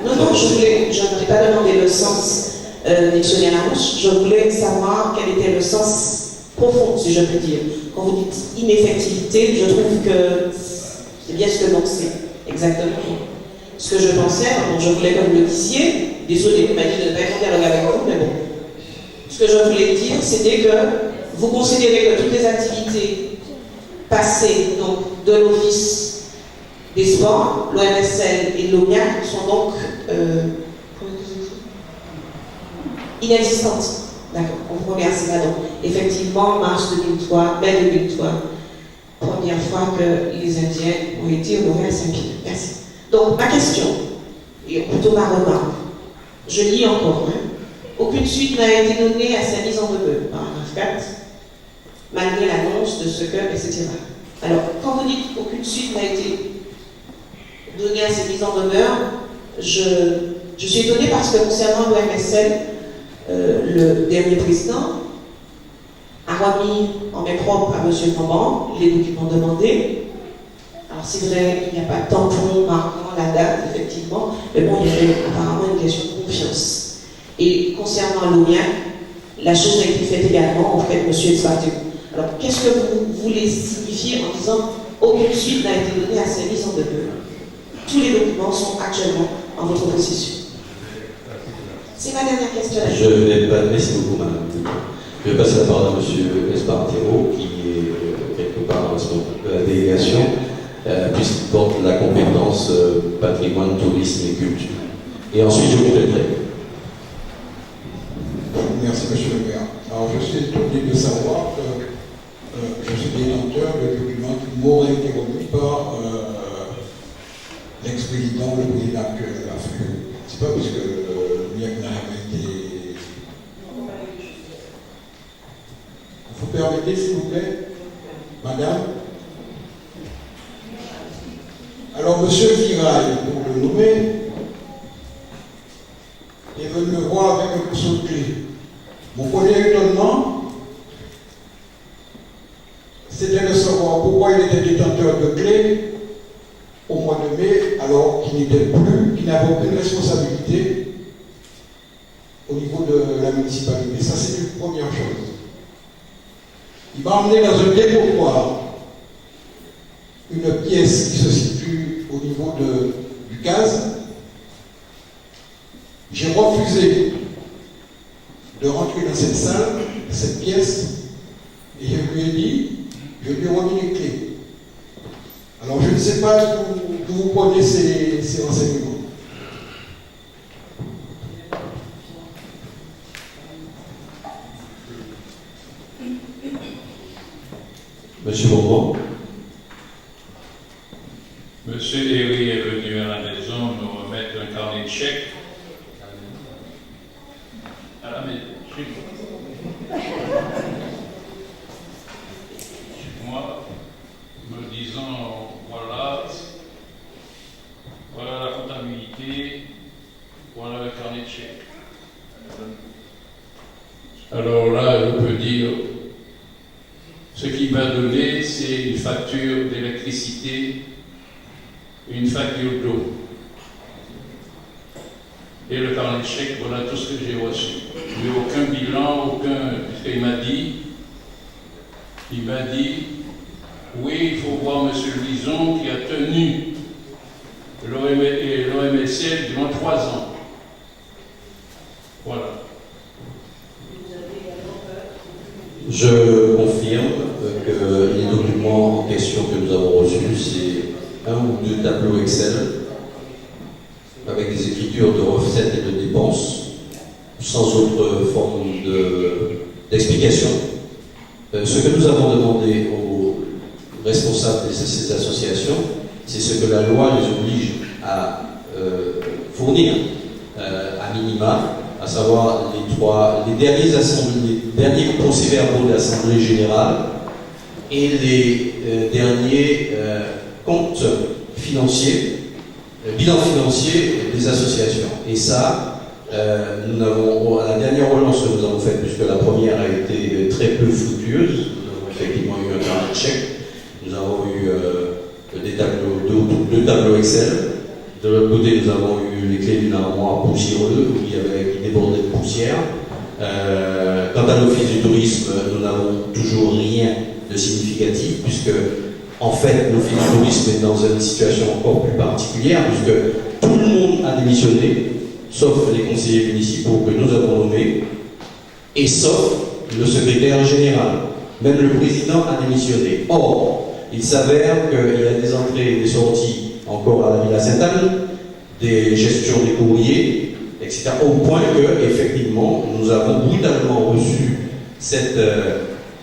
Non, je ne voulais pas demander le sens dictionnaire Larousse. Je voulais savoir quel était le sens profond, si je peux dire. Quand vous dites ineffectivité, je trouve que c'est bien ce que l'on sait, exactement. Ce que je pensais, bon, je voulais que vous le disiez, désolé, vous m'avez dit de ne pas être en dialogue avec vous, mais bon. Ce que je voulais dire, c'était que vous considérez que toutes les activités passées donc, de l'Office des sports, l'OMSL et l'OMIAC sont donc inexistantes. D'accord, on vous remercie là-donc. Effectivement, mars 2003, mai 2003, première fois que les Indiens ont été honorés à Saint-Pierre. Merci. Donc, ma question, et plutôt ma remarque, je lis encore, hein. Aucune suite n'a été donnée à sa mise en demeure, paragraphe 4, malgré l'annonce de ce que, etc. Alors, quand vous dites qu'aucune suite n'a été donnée à ces mises en demeure, je suis étonnée parce que concernant l'OMSL, le dernier président a remis en main propre à M. Famban les documents demandés. Alors, c'est vrai, il n'y a pas de tampon marquant la date, effectivement, mais bon, il y avait apparemment une question de confiance. Et concernant l'OMIAC, la chose a été faite également auprès de M. Espartero. Alors, qu'est-ce que vous voulez signifier en disant aucune suite n'a été donnée à ces mises en demeure? Tous les documents sont actuellement en votre possession. C'est ma dernière question. Je vais pas, merci beaucoup, madame. Je vais passer la parole à M. Espartero, qui est quelque part responsable de la délégation, puisqu'il porte la compétence patrimoine, tourisme et culture. Et ensuite, je compléterai. Merci, monsieur le maire. Alors, je suis étonné de savoir que je suis détenteur de documents qui m'auraient été remis par l'ex-président, le président actuel de l'Afrique. C'est pas parce que le MIAC n'a jamais été. Vous permettez, s'il vous plaît, madame? Alors, monsieur Virail, pour le nommer, est venu me voir avec un morceau de clé. Mon premier étonnement, c'était de savoir pourquoi il était détenteur de clés au mois de mai, alors qu'il n'était plus, qu'il n'avait aucune responsabilité au niveau de la municipalité. Ça, c'est une première chose. Il m'a emmené dans un dépotoir, une pièce qui se situe au niveau du gaz. J'ai refusé de rentrer dans cette salle, cette pièce, et je lui ai dit, je lui ai remis les clés. Alors je ne sais pas d'où vous prenez ces renseignements. Monsieur Bourdon. Monsieur Herry est venu à la maison nous remettre un carnet de chèques. À la maison, chez moi, me disant voilà la comptabilité, voilà le carnet de chèques. Alors là, je peux dire, ce qu'il m'a donné, c'est une facture d'électricité, une facture d'eau. Et le carnet de chèques, voilà tout ce que j'ai reçu. Mais aucun bilan, puisqu'il m'a dit, oui, il faut voir M. Lison qui a tenu l'OMSL durant 3 ans. Voilà. Je confirme que les documents en question que nous avons reçus, c'est 1 ou 2 tableaux Excel autres formes d'explication. Ce que nous avons demandé aux responsables de ces associations, c'est ce que la loi les oblige à fournir à minima, à savoir les derniers procès-verbaux de l'Assemblée générale et les derniers comptes financiers, bilan financier des associations. Et ça, nous avons, à la dernière relance que nous avons faite, puisque la première a été très peu fructueuse, nous avons effectivement eu un carnet de chèques, nous avons eu deux tableaux Excel. De l'autre côté, nous avons eu les clés d'une armoire poussiéreux qui débordait de poussière. Quant à l'Office du tourisme, nous n'avons toujours rien de significatif, puisque en fait, l'Office du tourisme est dans une situation encore plus particulière, puisque tout le monde a démissionné, sauf les conseillers municipaux que nous avons nommés, et sauf le secrétaire général. Même le président a démissionné. Or, il s'avère qu'il y a des entrées et des sorties encore à la Villa Sainte-Anne, des gestions des courriers, etc. Au point que, effectivement, nous avons brutalement reçu cette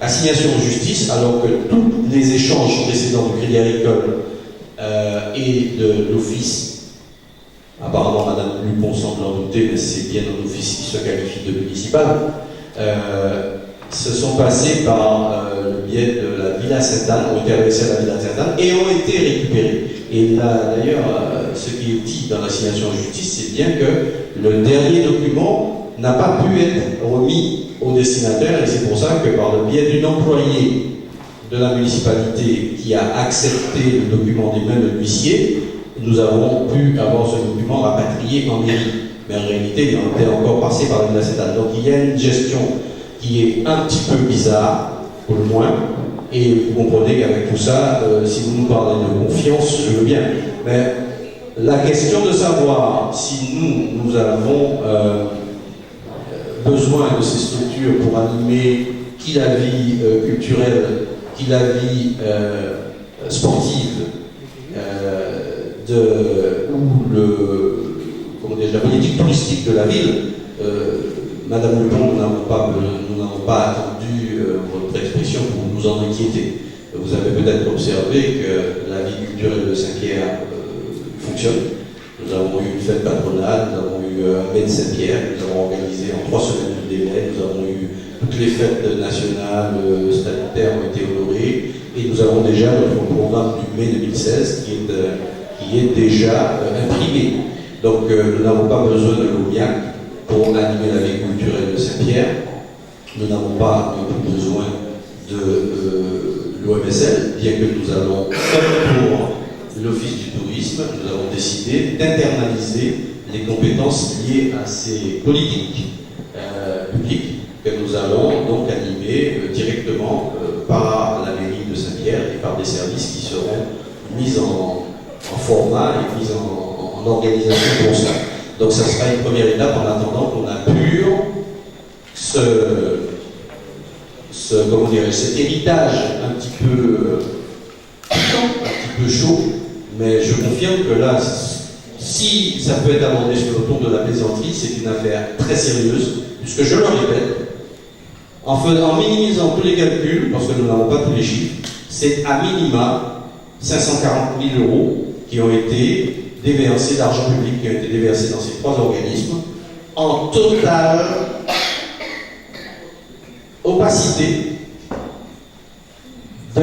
assignation en justice, alors que tous les échanges précédents du Crédit Agricole et de l'Office, apparemment Madame Lupon semble en douter, mais c'est bien un office qui se qualifie de municipal, se sont passés par le biais de la Villa Sainte-Anne, ont été adressés à la Villa Sainte-Anne et ont été récupérés. Et là, d'ailleurs, ce qui est dit dans l'assignation en justice, c'est bien que le dernier document n'a pas pu être remis au destinataire, et c'est pour ça que par le biais d'une employée de la municipalité qui a accepté le document des mains de l'huissier, nous avons pu avoir ce document rapatrié en mairie. Mais en réalité, il en était encore passé par la Villa Sainte-Anne. Donc il y a une gestion qui est un petit peu bizarre, pour le moins, et vous comprenez qu'avec tout ça, si vous nous parlez de confiance, je veux bien. Mais la question de savoir si nous avons besoin de ces structures pour animer qui la vie culturelle, qui la vie sportive, ou la politique touristique de la ville, Madame Lepont, nous n'avons pas attendu votre expression pour nous en inquiéter. Vous avez peut-être observé que la vie culturelle de Saint-Pierre fonctionne. Nous avons eu une fête patronale, nous avons eu un bain de Saint-Pierre, nous avons organisé en 3 semaines de délai, nous avons eu toutes les fêtes nationales, statutaires ont été honorées, et nous avons déjà notre programme du mai 2016 qui est déjà imprimé. Donc nous n'avons pas besoin de l'OMIAC pour animer la vie culturelle de Saint-Pierre. Nous n'avons pas non plus besoin de l'OMSL, bien que nous allons, comme pour l'Office du tourisme, nous avons décidé d'internaliser les compétences liées à ces politiques publiques que nous allons donc animer directement par la mairie de Saint-Pierre et par des services qui seront mis en format et mis en organisation pour ça. Donc ça sera une première étape en attendant qu'on appure cet héritage un petit peu chaud, mais je confirme que là, si ça peut être abordé sur le ton de la plaisanterie, c'est une affaire très sérieuse, puisque je le répète, en minimisant tous les calculs, parce que nous n'avons pas tous les chiffres, c'est à minima 540 000 € qui ont été déversés, d'argent public qui ont été déversés dans ces 3 organismes, en totale opacité de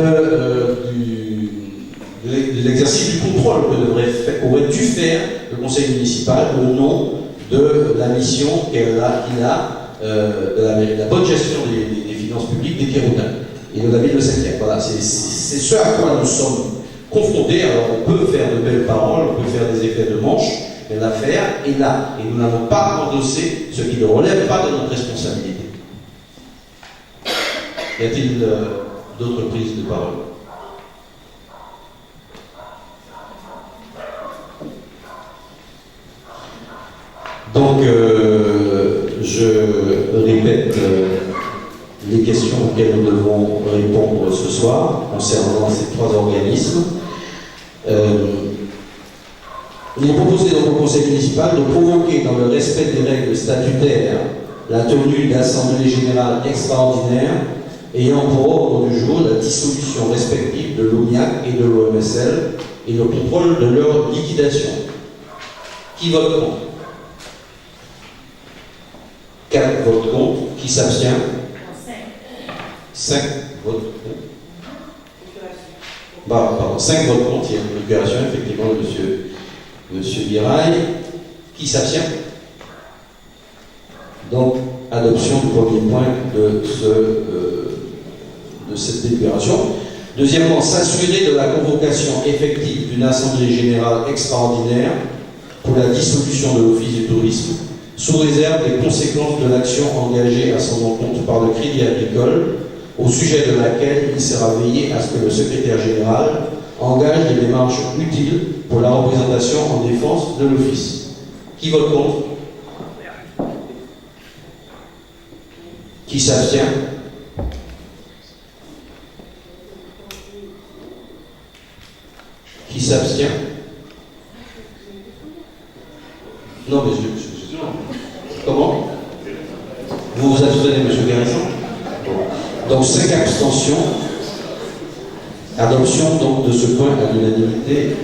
l'exercice du contrôle qu'aurait dû faire le conseil municipal au nom de la mission qu'il a de la bonne gestion des finances publiques des Pierroutins et de la ville de Saint-Pierre. Voilà, c'est ce à quoi nous sommes confrontés. Alors on peut faire de belles paroles, on peut faire des effets de manche, mais l'affaire est là. Et nous n'avons pas endossé ce qui ne relève pas de notre responsabilité. Y a-t-il d'autres prises de parole? Donc, je répète les questions auxquelles nous devons répondre ce soir concernant ces 3 organismes. Il est proposé dans le conseil municipal de provoquer, dans le respect des règles statutaires la tenue d'assemblées générales extraordinaires ayant pour ordre du jour la dissolution respective de l'OMIAC et de l'OMSL et le contrôle de leur liquidation. Qui vote contre? 4 votes contre. Qui s'abstient? 5 votes contre. Pardon, 5 votes contre. Il y a une procuration, effectivement, de monsieur Birail. Qui s'abstient? Donc, adoption du premier point de cette délibération. Deuxièmement, s'assurer de la convocation effective d'une assemblée générale extraordinaire pour la dissolution de l'Office du tourisme, sous réserve des conséquences de l'action engagée à son encontre par le Crédit Agricole, au sujet de laquelle il sera veillé à ce que le secrétaire général engage des démarches utiles pour la représentation en défense de l'Office. Qui vote contre? Qui s'abstient? Qui s'abstient? Non, mais comment? Vous vous abstenez, M. Garrison? Donc 5 abstentions. Adoption donc de ce point à l'unanimité,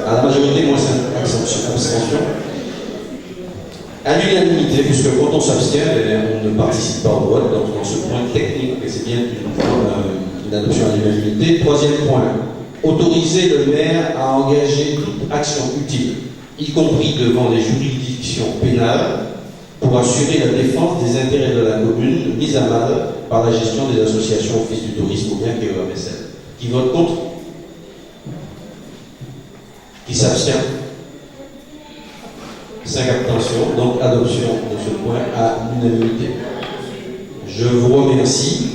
à la majorité, moins 5 abstentions. À l'unanimité, puisque quand on s'abstient, on ne participe pas au vote, donc dans ce point technique, et c'est bien une adoption à l'unanimité. Troisième point, autoriser le maire à engager toute action utile, y compris devant les juridictions pénales, pour assurer la défense des intérêts de la commune mise à mal par la gestion des associations Office du tourisme ou bien KEMSL. Qui vote contre? Qui s'abstient? 5 abstentions, donc adoption de ce point à l'unanimité. Je vous remercie.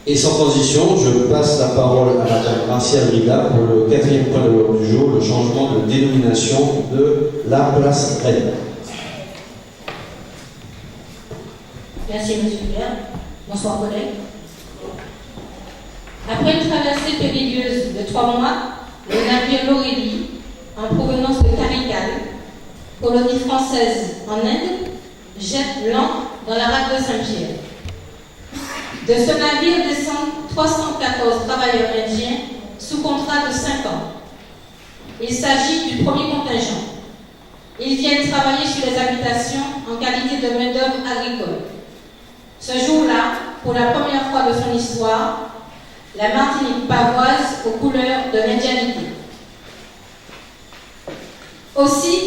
Et sans transition, je passe la parole à Mme Martial Riga pour le 4e point de l'ordre du jour, le changement de dénomination de la place Rennes. Merci, M. le maire. Bonsoir, collègues. Après une traversée périlleuse de 3 mois, le navire L'Aurélie, en provenance de Carical, colonie française en Inde, jette l'ancre dans la rade de Saint-Pierre. De ce navire descendent 314 travailleurs indiens sous contrat de 5 ans. Il s'agit du premier contingent. Ils viennent travailler sur les habitations en qualité de main-d'œuvre agricole. Ce jour-là, pour la première fois de son histoire, la Martinique pavoise aux couleurs de l'indianité. Aussi,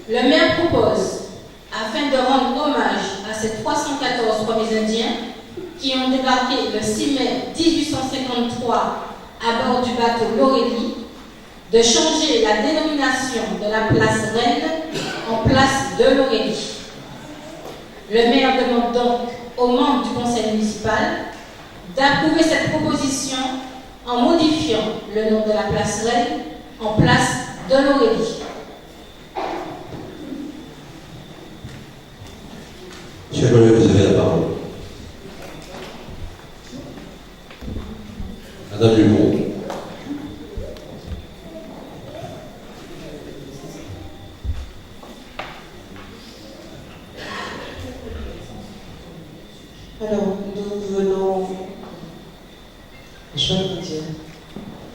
le maire propose, afin de rendre hommage à ces 314 premiers Indiens qui ont débarqué le 6 mai 1853 à bord du bateau L'Aurélie, de changer la dénomination de la place Rennes en place de L'Aurélie. Le maire demande donc aux membres du conseil municipal d'approuver cette proposition en modifiant le nom de la place Rennes en place de L'Aurélie. Monsieur le collègue, vous avez la parole. Madame Dumont. Alors, nous venons, je vais vous dire,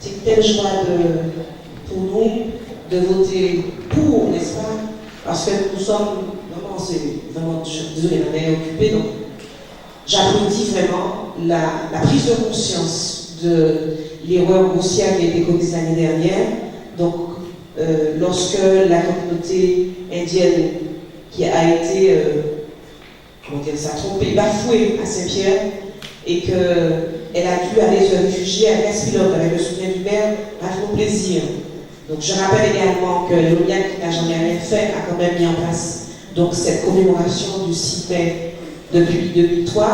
c'est une telle joie pour nous de voter pour, n'est-ce pas? Parce que nous sommes, vraiment, c'est vraiment, je suis désolée, ma mère est occupée, donc j'applaudis vraiment la prise de conscience de l'erreur grossière qui a été commise l'année dernière. Donc, lorsque la communauté indienne qui a été, comment dire ça, trompée, bafouée à Saint-Pierre, et qu'elle a dû aller se réfugier à Gaspilote avec le soutien du maire, a fait plaisir. Donc, je rappelle également que l'OMIAC, qui n'a jamais rien fait, a quand même mis en place donc, cette commémoration du 6 mai depuis 2003,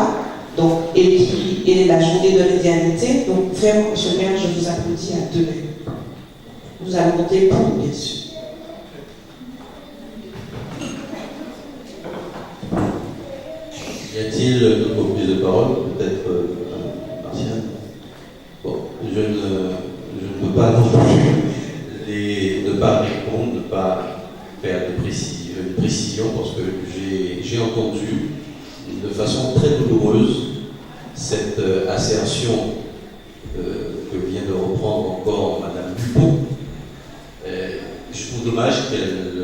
donc, et qui est la journée de l'indianité. Donc, vraiment, monsieur le maire, je vous applaudis à 2 mains. Nous allons voter pour, bien sûr. Y a-t-il d'autres prises de parole? Peut-être Martial? Bon, je ne peux pas non plus ne pas répondre, ne pas faire de précision décision parce que j'ai entendu de façon très douloureuse cette assertion que vient de reprendre encore Madame Dupont. Je trouve dommage qu'elle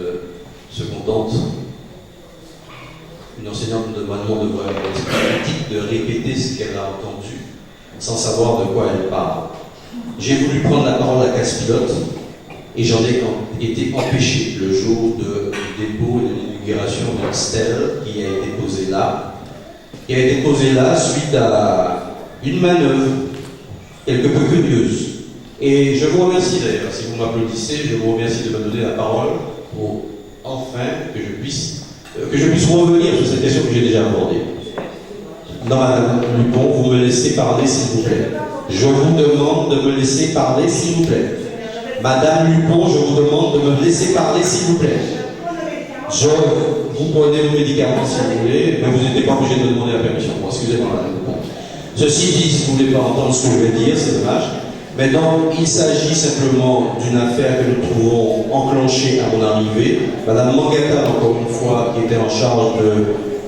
se contente, une enseignante de normalement devrait avoir l'habitude de répéter ce qu'elle a entendu sans savoir de quoi elle parle. J'ai voulu prendre la parole à casse-pilote et j'en ai été empêché le jour du dépôt et de l'inauguration d'une stèle qui a été posée là, suite à une manœuvre quelque peu curieuse. Et je vous remercie d'ailleurs, si vous m'applaudissez, je vous remercie de me donner la parole pour enfin que je puisse revenir sur cette question que j'ai déjà abordée. Non, Madame Dupont, vous me laissez parler s'il vous plaît. Je vous demande de me laisser parler s'il vous plaît. Madame Dupont, je vous demande de me laisser parler s'il vous plaît. Vous prenez vos médicaments si vous voulez, mais vous n'êtes pas obligé de me demander la permission. Bon, excusez-moi, Madame Dupont. Ceci dit, si vous ne voulez pas entendre ce que je vais dire, c'est dommage. Maintenant, il s'agit simplement d'une affaire que nous trouvons enclenchée à mon arrivée. Madame Mangata, encore une fois, qui était en charge de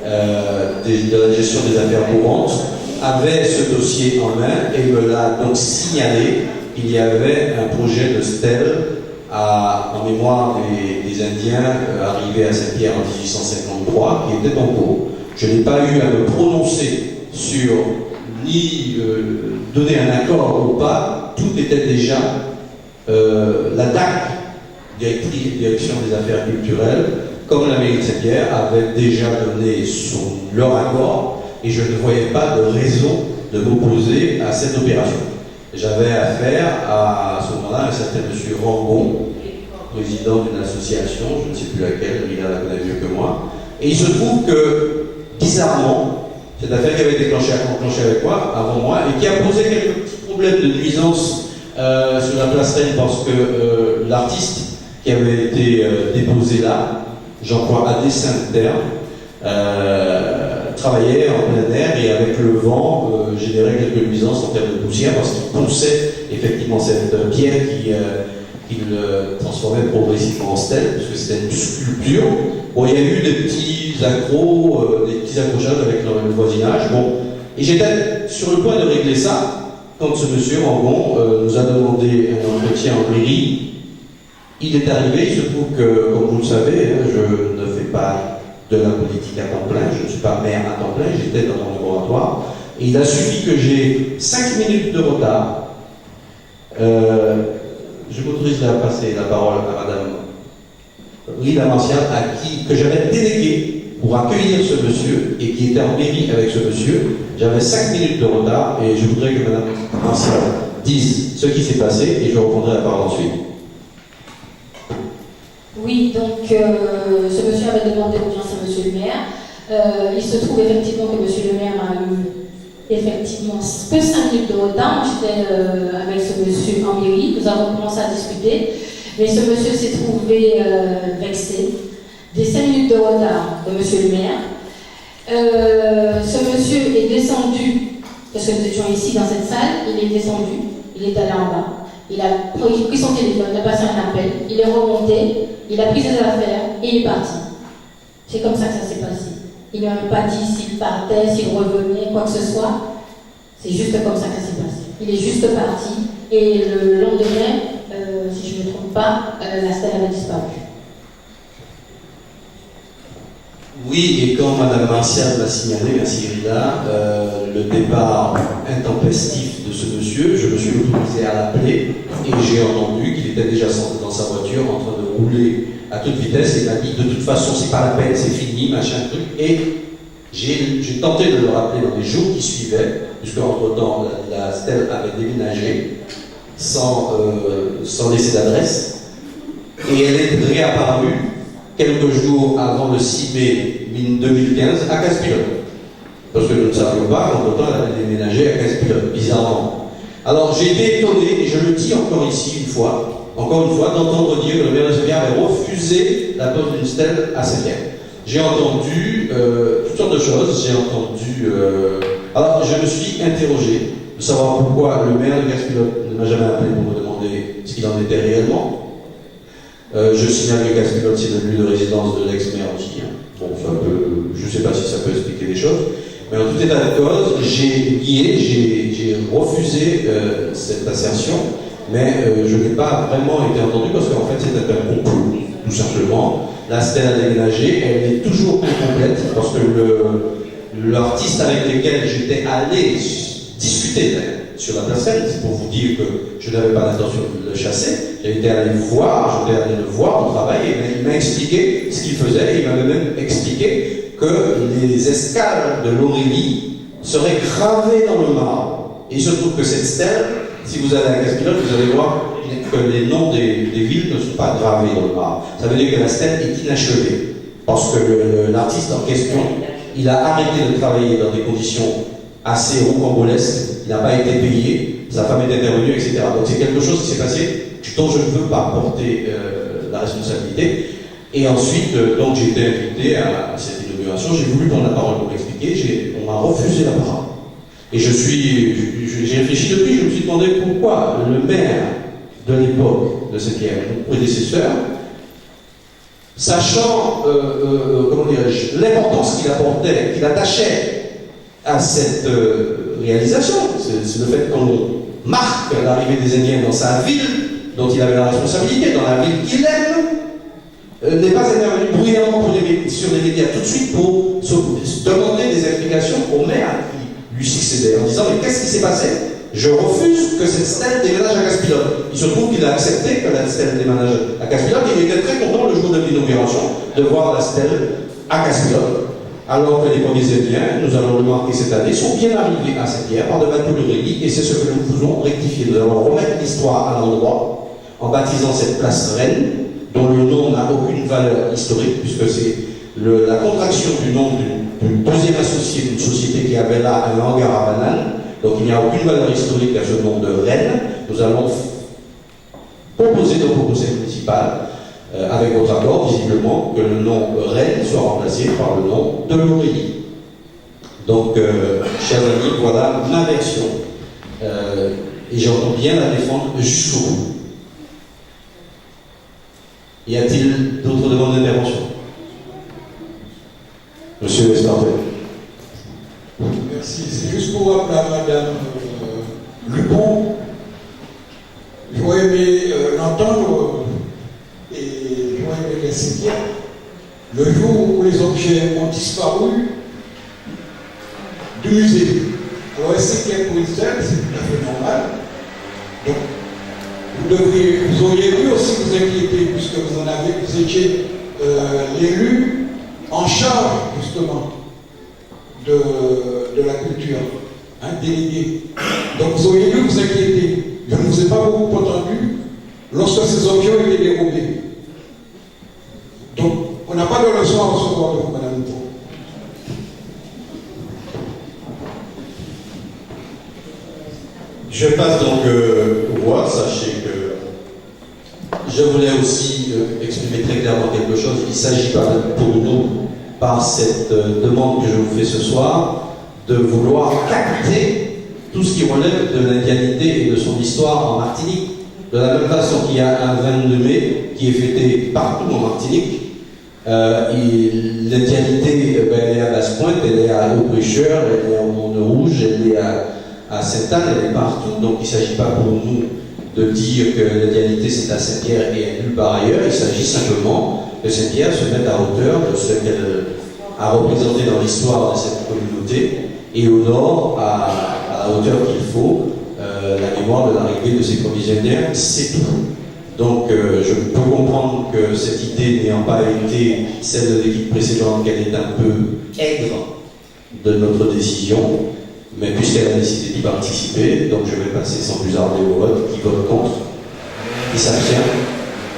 la gestion des affaires courantes, avait ce dossier en main et me l'a donc signalé qu'il y avait un projet de stèle en mémoire des Indiens arrivés à Saint-Pierre en 1853 qui était en cours. Je n'ai pas eu à me prononcer sur ni donner un accord ou pas, tout était déjà la DAC, Direction des Affaires Culturelles, comme la mairie de Saint-Pierre avait déjà donné leur accord et je ne voyais pas de raison de m'opposer à cette opération. J'avais affaire à ce moment-là à un certain monsieur Rangon, président d'une association, je ne sais plus laquelle, il la connaît mieux que moi, et il se trouve que, bizarrement, cette affaire qui avait été enclenchée avec moi, avant moi, et qui a posé quelques petits problèmes de nuisance sur la place Reine parce que l'artiste qui avait été déposé là, j'emploie à dessein de terme, travaillait en plein air et avec le vent générait quelques nuisances en termes de poussière parce qu'il poussait effectivement cette pierre qu'il transformait progressivement en stèle, puisque c'était une sculpture. Bon, il y a eu des petits accrochages avec le voisinage. Bon, et j'étais sur le point de régler ça quand ce monsieur Rangon nous a demandé un entretien en mairie. Il est arrivé, il se trouve que, comme vous le savez, je ne fais pas de la politique à temps plein, je ne suis pas maire à temps plein, j'étais dans mon laboratoire, et il a suffi que j'ai 5 minutes de retard. Je m'autorise à passer la parole à Madame Rida Martial, que j'avais délégué pour accueillir ce monsieur, et qui était en mairie avec ce monsieur. J'avais 5 minutes de retard, et je voudrais que Madame Martial dise ce qui s'est passé, et je reprendrai la parole ensuite. Oui, donc ce monsieur avait demandé l'audience à monsieur le maire. Il se trouve effectivement que monsieur le maire a eu effectivement que 5 minutes de retard. Moi j'étais avec ce monsieur en mairie, nous avons commencé à discuter, mais ce monsieur s'est trouvé vexé des 5 minutes de retard de monsieur le maire. Ce monsieur est descendu, parce que nous étions ici dans cette salle, il est descendu, il est allé en bas. Il a pris son téléphone, il a passé un appel, il est remonté, il a pris ses affaires et il est parti. C'est comme ça que ça s'est passé. Il n'a même pas dit s'il partait, s'il revenait, quoi que ce soit. C'est juste comme ça que ça s'est passé. Il est juste parti et le lendemain, si je ne me trompe pas, la stèle avait disparu. Oui, et quand Mme Martial m'a signalé, merci Rida, le départ intempestif de ce monsieur, je me suis autorisé à l'appeler et j'ai entendu qu'il était déjà dans sa voiture en train de rouler à toute vitesse et m'a dit de toute façon c'est pas la peine, c'est fini, machin truc. Et j'ai tenté de le rappeler dans les jours qui suivaient, puisque entre-temps la stèle avait déménagé sans laisser d'adresse et elle est réapparue quelques jours avant le 6 mai 2015 à Casse-Pilote. Parce que nous ne savions pas qu'entre-temps elle avait déménagé à Casse-Pilote, bizarrement. Alors j'ai été étonné, et je le dis encore ici encore une fois, d'entendre dire que le maire de Saint-Pierre avait refusé la pose d'une stèle à Saint-Pierre. J'ai entendu toutes sortes de choses, alors je me suis interrogé de savoir pourquoi le maire de Casse-Pilote ne m'a jamais appelé pour me demander ce qu'il en était réellement. Je signale que Caspilote, c'est le lieu de résidence de l'ex-maire aussi. Hein. Bon, je ne sais pas si ça peut expliquer les choses. Mais en tout état de cause, j'ai refusé cette assertion, mais je n'ai pas vraiment été entendu parce qu'en fait c'était un complot, tout simplement. La stèle a déménagé, elle est toujours incomplète parce que l'artiste avec lequel j'étais allé discuter sur la place Rennes, c'est pour vous dire que je n'avais pas l'intention de le chasser, j'étais allé le voir au travail et il m'a expliqué ce qu'il faisait, et il m'avait même expliqué que les escales de l'Aurélie seraient gravées dans le marbre. Et il se trouve que cette stèle, si vous allez à Caspilote, vous allez voir que les noms des villes ne sont pas gravés dans le marbre. Ça veut dire que la stèle est inachevée. Parce que l'artiste en question, il a arrêté de travailler dans des conditions assez rocambolesques, il n'a pas été payé, sa femme est intervenue, etc. Donc c'est quelque chose qui s'est passé dont je ne peux pas porter la responsabilité. Et ensuite, donc j'ai été invité à cette inauguration, j'ai voulu prendre la parole pour l'expliquer, on m'a refusé la parole. Et j'ai réfléchi depuis, je me suis demandé pourquoi le maire de l'époque de Saint-Pierre, mon prédécesseur, sachant l'importance qu'il attachait à cette réalisation, c'est le fait qu'on marque l'arrivée des Indiens dans sa ville, dont il avait la responsabilité, dans la ville qu'il aime, n'est pas intervenu bruyamment sur les médias tout de suite pour demander des explications au maire qui lui succédait, en disant mais qu'est-ce qui s'est passé? Je refuse que cette stèle déménage à Caspilote. Il se trouve qu'il a accepté que la stèle déménage à Caspilote. Il était très content le jour de l'inauguration de voir la stèle à Caspilote. Alors que les premiers Indiens, nous allons le marquer cette année, sont bien arrivés à Saint-Pierre par de bateaux de Aurélie, et c'est ce que nous voulons rectifier. Nous allons remettre l'histoire à l'endroit en baptisant cette place Rennes, dont le nom n'a aucune valeur historique, puisque c'est la contraction du nom du deuxième associé d'une société qui avait là un hangar à bananes. Donc il n'y a aucune valeur historique à ce nom de Rennes. Nous allons proposer dans le conseil municipal, avec votre accord, visiblement, que le nom Rennes soit remplacé par le nom de l'Aurélie. Donc, chers amis, voilà ma version. Et j'entends bien la défendre jusqu'au bout. Y a-t-il d'autres demandes d'intervention? Monsieur Espartel. Merci. C'est juste pour rappeler à Madame Lupon, j'aurais aimé l'entendre et j'aurais aimé laisser dire le jour où les objets ont disparu du musée. Alors, est-ce qu'il y a pour Israël, c'est tout à fait normal. Donc, vous auriez dû aussi vous inquiéter, puisque vous étiez l'élu en charge, justement, de la culture, délégué. Donc vous auriez dû vous inquiéter. Je ne vous ai pas beaucoup entendu lorsque ces objets ont été dérobés. Donc on n'a pas de leçon à recevoir de vous, Madame Mouton. Je passe donc aux voix. Sachez que je voulais aussi exprimer très clairement quelque chose. Il ne s'agit pas pour nous, par cette demande que je vous fais ce soir, de vouloir capter tout ce qui relève de l'indianité et de son histoire en Martinique. De la même façon qu'il y a un 22 mai qui est fêté partout en Martinique, l'indianité, elle est à Basse-Pointe, elle est à Haut-Pêcheur, elle est à Mont-de-Rouge, elle est à Sainte-Anne, elle est partout. Donc il ne s'agit pas pour nous de dire que l'indianité c'est à Saint-Pierre et nulle part ailleurs. Il s'agit simplement que Saint-Pierre se mette à hauteur de ce qu'elle a représenté dans l'histoire de cette communauté et honore à la hauteur qu'il faut la mémoire de l'arrivée de ces premiers Indiens, c'est tout. Donc je peux comprendre que cette idée n'ayant pas été celle de l'équipe précédente, qu'elle est un peu aigre de notre décision, mais puisqu'elle a décidé d'y participer, donc je vais passer sans plus tarder au vote. Qui vote contre? Qui s'abstient?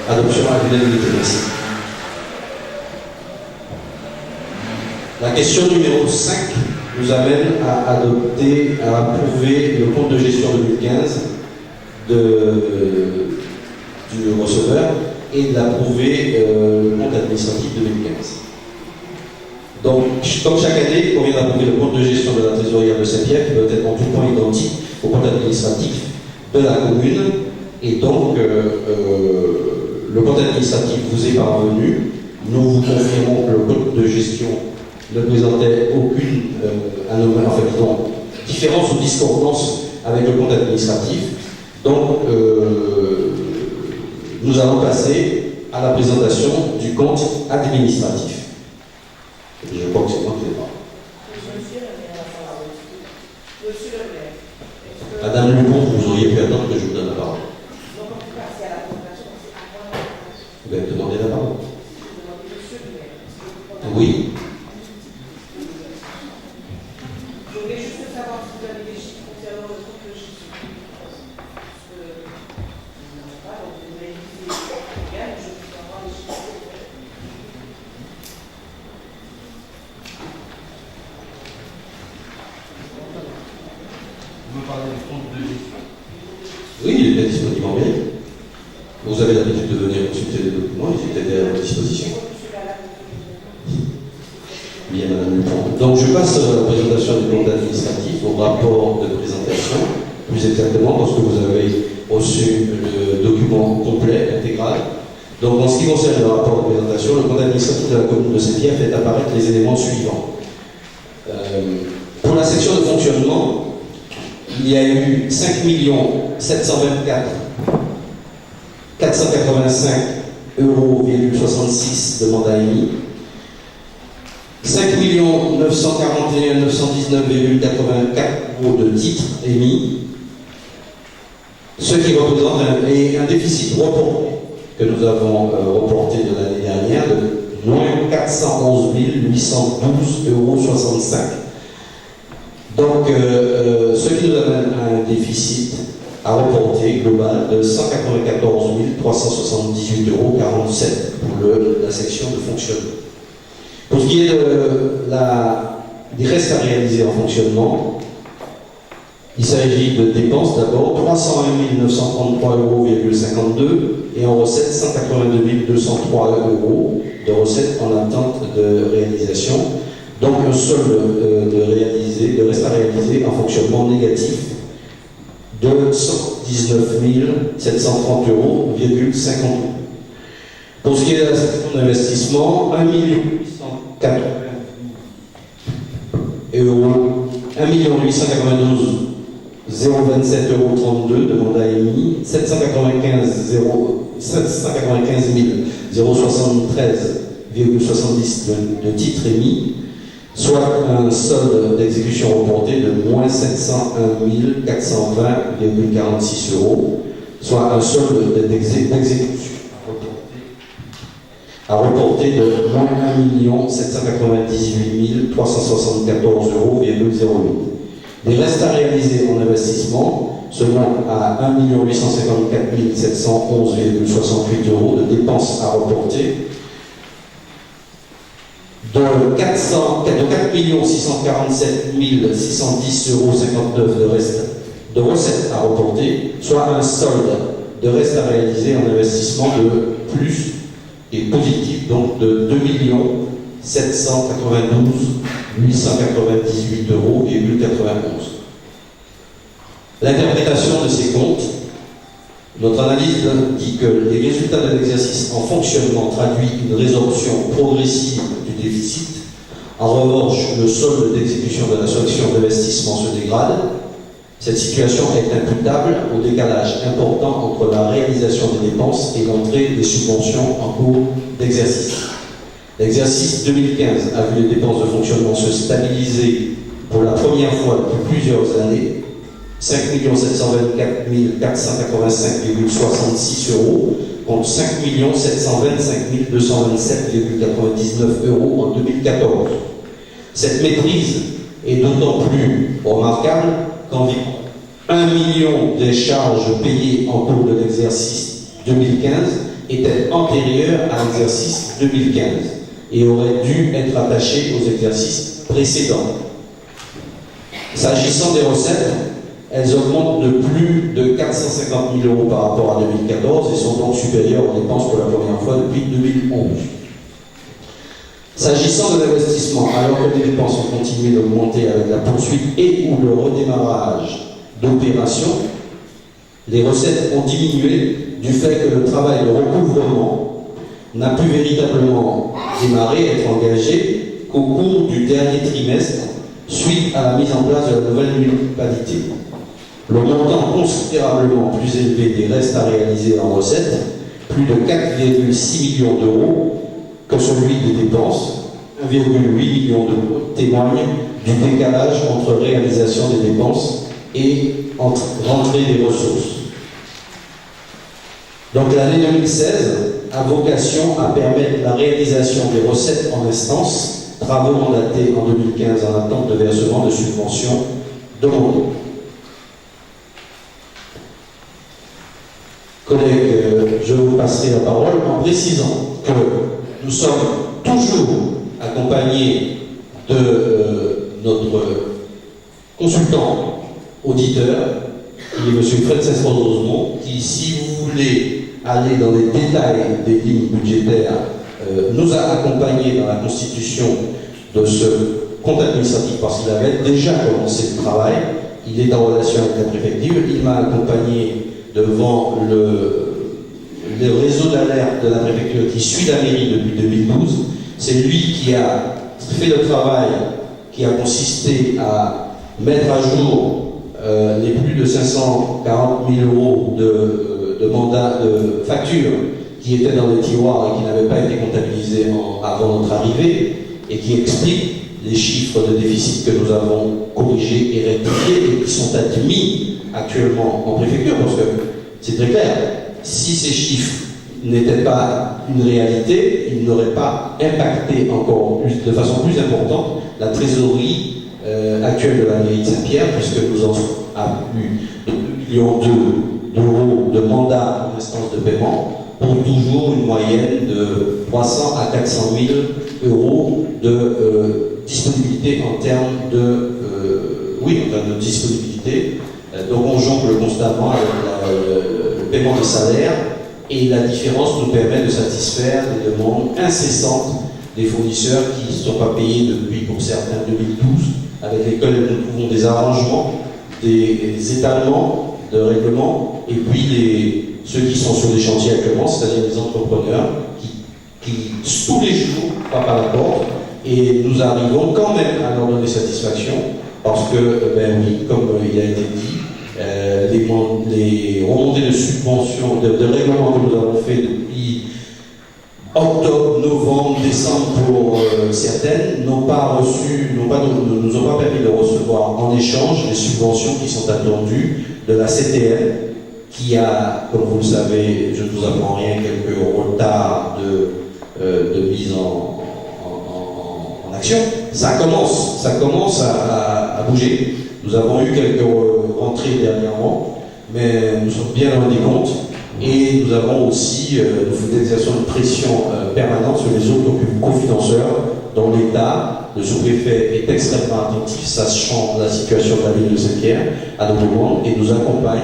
Adoption à l'unanimité. Merci. La question numéro 5 nous amène à adopter, à approuver le compte de gestion 2015 du receveur et d'approuver le compte administratif 2015. Donc, comme chaque année, il convient d'approuver le compte de gestion de la trésorière de Saint-Pierre qui doit être en tout point identique au compte administratif de la commune. Et donc, le compte administratif vous est parvenu. Nous vous confirmons que le compte de gestion ne présentait aucune différence ou discordance avec le compte administratif. Donc, nous allons passer à la présentation du compte administratif. Je crois que c'est moi qui l'ai pas. Madame Lupon, vous auriez pu attendre que je vous donne la parole. Vous avez demandé la parole. Oui. Je voulais juste savoir si vous avez des chiffres concernant le compte de gestion. Vous me parlez du compte de gestion. Oui, il est disponible en mail. Vous avez l'habitude de venir consulter les documents, ils étaient à votre disposition. Bien, Madame Lupon. Donc, je passe à la présentation du compte administratif, au rapport de présentation, plus exactement, parce que vous avez reçu le document complet, intégral. Donc, en ce qui concerne le rapport de présentation, le compte administratif de la commune de Saint-Pierre fait apparaître les éléments suivants. Pour la section de fonctionnement, il y a eu 5 724 485,66 € de mandat émis, 5 941 919,84 € de titres émis, ce qui représente un déficit reporté que nous avons reporté de l'année dernière de moins 411 812,65 €. Donc, ce qui nous amène à un déficit à reporter global de 194 378,47 € pour la section de fonctionnement. Pour ce qui est des restes à réaliser en fonctionnement, il s'agit de dépenses d'abord 301 933,52 € et en recettes 182 203 € de recettes en attente de réalisation. Donc un solde de reste à réaliser en fonctionnement négatif de 119 730,50 €. Pour ce qui est de la section d'investissement, 1 892 027,32 € de mandat émis, 795 073,70 € de titres émis, soit un solde d'exécution reporté de moins 701 420,46 €, soit un solde d'exécution à reporter de moins 1 798 374,08 €. Les restes à réaliser en investissement se montent à 1 854 711,68 € de dépenses à reporter, de 4 647 610,59 € de recettes à reporter, soit un solde de restes à réaliser en investissement de plus et positif, donc de 2 792 898,91 €. L'interprétation de ces comptes, notre analyse dit que les résultats de l'exercice en fonctionnement traduit une résorption progressive du déficit. En revanche, le solde d'exécution de la section d'investissement se dégrade. Cette situation est imputable au décalage important entre la réalisation des dépenses et l'entrée des subventions en cours d'exercice. L'exercice 2015 a vu les dépenses de fonctionnement se stabiliser pour la première fois depuis plusieurs années, 5 724 485,66 € contre 5 725 227,99 € en 2014. Cette maîtrise est d'autant plus remarquable qu'environ 1 million des charges payées en cours de l'exercice 2015 étaient antérieures à l'exercice 2015 et auraient dû être attachées aux exercices précédents. S'agissant des recettes, elles augmentent de plus de 450 000 € par rapport à 2014 et sont donc supérieures aux dépenses pour la première fois depuis 2011. S'agissant de l'investissement, alors que les dépenses ont continué d'augmenter avec la poursuite et ou le redémarrage d'opérations, Les recettes ont diminué du fait que le travail de recouvrement n'a plus véritablement démarré, être engagé qu'au cours du dernier trimestre, suite à la mise en place de la nouvelle municipalité. Le montant considérablement plus élevé des restes à réaliser en recettes, plus de 4,6 millions d'euros, que celui des dépenses, 1,8 million d'euros, témoigne du décalage entre réalisation des dépenses et entre rentrée des ressources. Donc l'année 2016 a vocation à permettre la réalisation des recettes en instance, travaux mandatés en 2015 en attente de versement de subventions demandées. Collègues, je vous passerai la parole en précisant que nous sommes toujours accompagnés de notre consultant auditeur, qui est M. Fred Cesbron-Rosemont, qui, si vous voulez aller dans les détails des lignes budgétaires, nous a accompagnés dans la constitution de ce compte administratif parce qu'il avait déjà commencé le travail. Il est en relation avec la préfecture. Il m'a accompagné devant le réseau d'alerte de la préfecture qui suit la mairie depuis 2012. C'est lui qui a fait le travail qui a consisté à mettre à jour les plus de 540 000 euros de mandats, de factures qui étaient dans les tiroirs et qui n'avaient pas été comptabilisés avant notre arrivée, et qui explique les chiffres de déficit que nous avons corrigés et rectifiés et qui sont admis actuellement en préfecture, parce que c'est très clair, si ces chiffres n'étaient pas une réalité, ils n'auraient pas impacté encore de façon plus importante la trésorerie actuelle de la mairie de Saint-Pierre, puisque nous avons eu 2,2 millions d'euros de mandats en instance de paiement, pour toujours une moyenne de 300 à 400 000 euros de disponibilité en termes de disponibilité. Donc on jongle constamment avec le paiement des salaires, et la différence nous permet de satisfaire des demandes incessantes des fournisseurs qui ne sont pas payés depuis, pour certains, 2012, avec lesquels nous trouvons des arrangements, des étalements de règlement, et puis ceux qui sont sur les chantiers actuellement, c'est-à-dire les entrepreneurs qui tous les jours frappent à la porte, et nous arrivons quand même à leur donner satisfaction, parce que, comme il a été dit, les remontées de subventions, de règlements que nous avons fait depuis octobre, novembre, décembre pour certaines, nous ont pas permis de recevoir en échange les subventions qui sont attendues de la CTM, qui a, comme vous le savez, je ne vous apprends rien, quelques retards de mise en action. Ça commence à bouger. Nous avons eu quelques rentrées dernièrement, mais nous sommes bien loin des comptes. Et nous avons aussi, nous exerçons une pression permanente sur les autres confidentieurs dans l'État. Le sous-préfet est extrêmement attentif, sachant la situation de la ville de Saint-Pierre, à nos demandes, et nous accompagne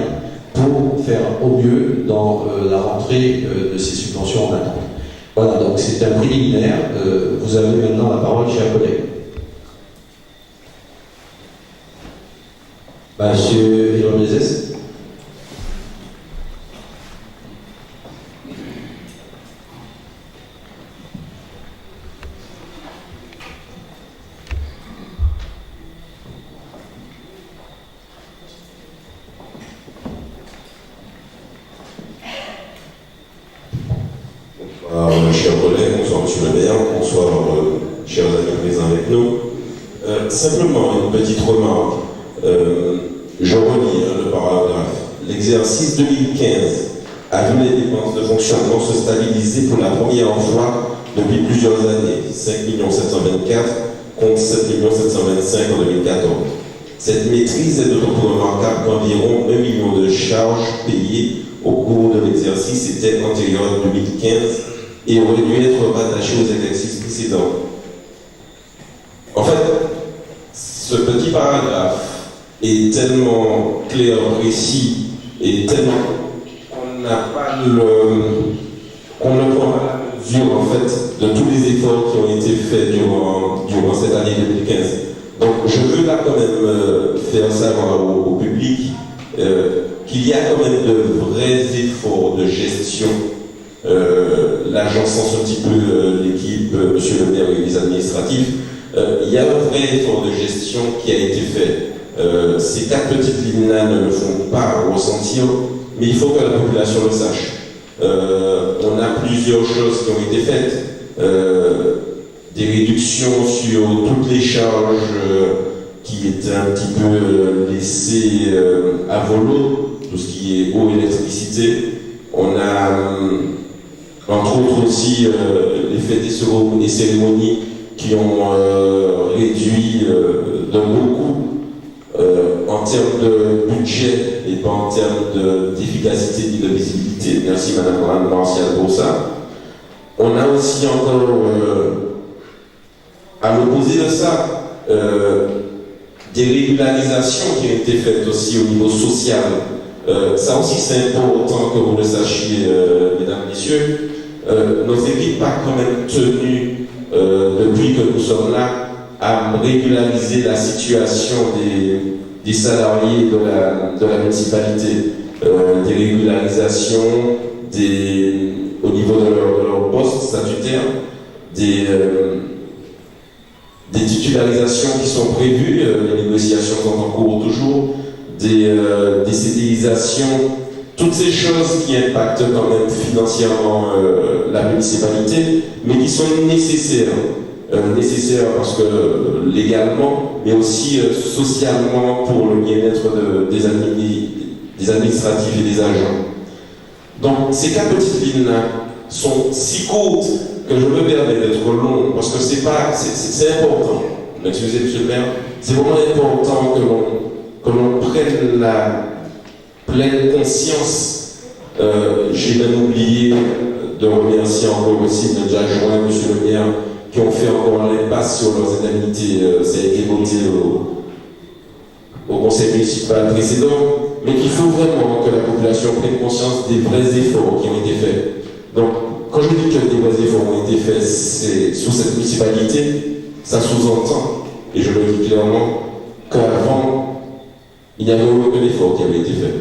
pour faire au mieux dans la rentrée de ces subventions en attente. Voilà, donc c'est un préliminaire. Vous avez maintenant la parole, chers collègues. Monsieur Hélène-Mézès. Chers collègues, bonsoir Monsieur le maire, bonsoir chers amis présents avec nous. Simplement une petite remarque. Je relis le paragraphe. L'exercice 2015 a vu les dépenses de fonctionnement se stabiliser pour la première fois depuis plusieurs années, 5 724 contre 7 725 en 2014. Cette maîtrise est d'autant plus remarquable qu'environ 1 million de charges payées au cours de l'exercice était antérieur à 2015 et aurait dû être rattaché aux exercices précédents. En fait, ce petit paragraphe est tellement clair, précis, et tellement qu'on n'a pas qu'on ne prend pas la mesure en fait de tous les efforts qui ont été faits durant cette année 2015. Donc je veux là quand même faire savoir au public qu'il qu'il y a quand même de vrais efforts de gestion. Là, j'en sens un petit peu l'équipe, monsieur le maire et les administratifs. Il y a un vrai effort de gestion qui a été fait. Ces 4 petites lignes-là ne le font pas ressentir, mais il faut que la population le sache. On a plusieurs choses qui ont été faites. Des réductions sur toutes les charges qui étaient un petit peu laissées à volo, tout ce qui est eau, électricité. On a entre autres aussi les fêtes et cérémonies qui ont réduit de beaucoup en termes de budget et pas en termes d'efficacité ni de visibilité. Merci Madame Martial pour ça. On a aussi encore, à l'opposé de ça, des régularisations qui ont été faites aussi au niveau social. Ça aussi c'est important que vous le sachiez, mesdames, messieurs. Nos équipes ont quand même tenu, depuis que nous sommes là, à régulariser la situation des salariés de la municipalité. Des régularisations au niveau de leur poste statutaire, des titularisations qui sont prévues, les négociations sont en cours toujours, des CDIsations, toutes ces choses qui impactent quand même financièrement la municipalité, mais qui sont nécessaires. Nécessaires parce que légalement, mais aussi socialement pour le bien-être des administratifs et des agents. Donc ces 4 petites lignes-là sont si courtes que je me permets d'être long parce que c'est important. Excusez monsieur le maire, c'est vraiment important que l'on prenne la pleine conscience. J'ai même oublié de remercier encore aussi nos adjoints, monsieur le maire, qui ont fait encore l'impasse sur leurs indemnités. Ça a été voté au conseil municipal précédent, mais qu'il faut vraiment que la population prenne conscience des vrais efforts qui ont été faits. Donc, quand je dis que des vrais efforts ont été faits sous cette municipalité, ça sous-entend, et je le dis clairement, qu'avant, il n'y avait aucun effort qui avait été fait.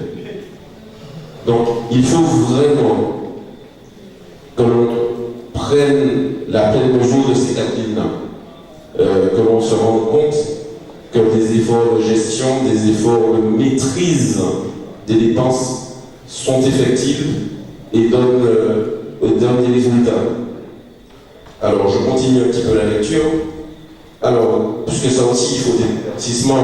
Donc, il faut vraiment que l'on prenne la pleine mesure de ces 4 lignes-là, que l'on se rende compte que des efforts de gestion, des efforts de maîtrise des dépenses sont effectifs et donnent des résultats. Alors, je continue un petit peu la lecture. Alors, puisque ça aussi, il faut des investissements.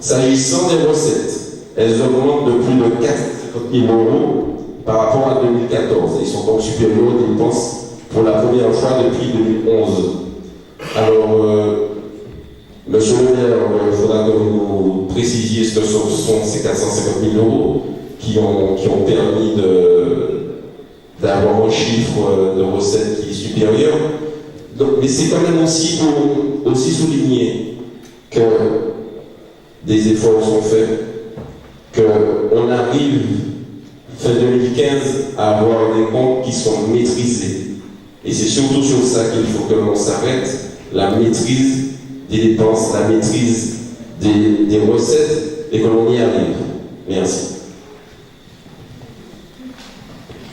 S'agissant des recettes, elles augmentent de plus de 450 000 € par rapport à 2014. Ils sont donc supérieurs aux dépenses pour la première fois depuis 2011. Alors, monsieur le maire, il faudra que vous précisiez ce que sont ces 450 000 € qui ont permis d'avoir un chiffre de recettes qui est supérieur. Donc, mais c'est quand même aussi pour souligner que des efforts sont faits, qu'on arrive fin 2015 à avoir des comptes qui sont maîtrisés. Et c'est surtout sur ça qu'il faut que l'on s'arrête, la maîtrise des dépenses, la maîtrise des recettes, et que l'on y arrive. Merci.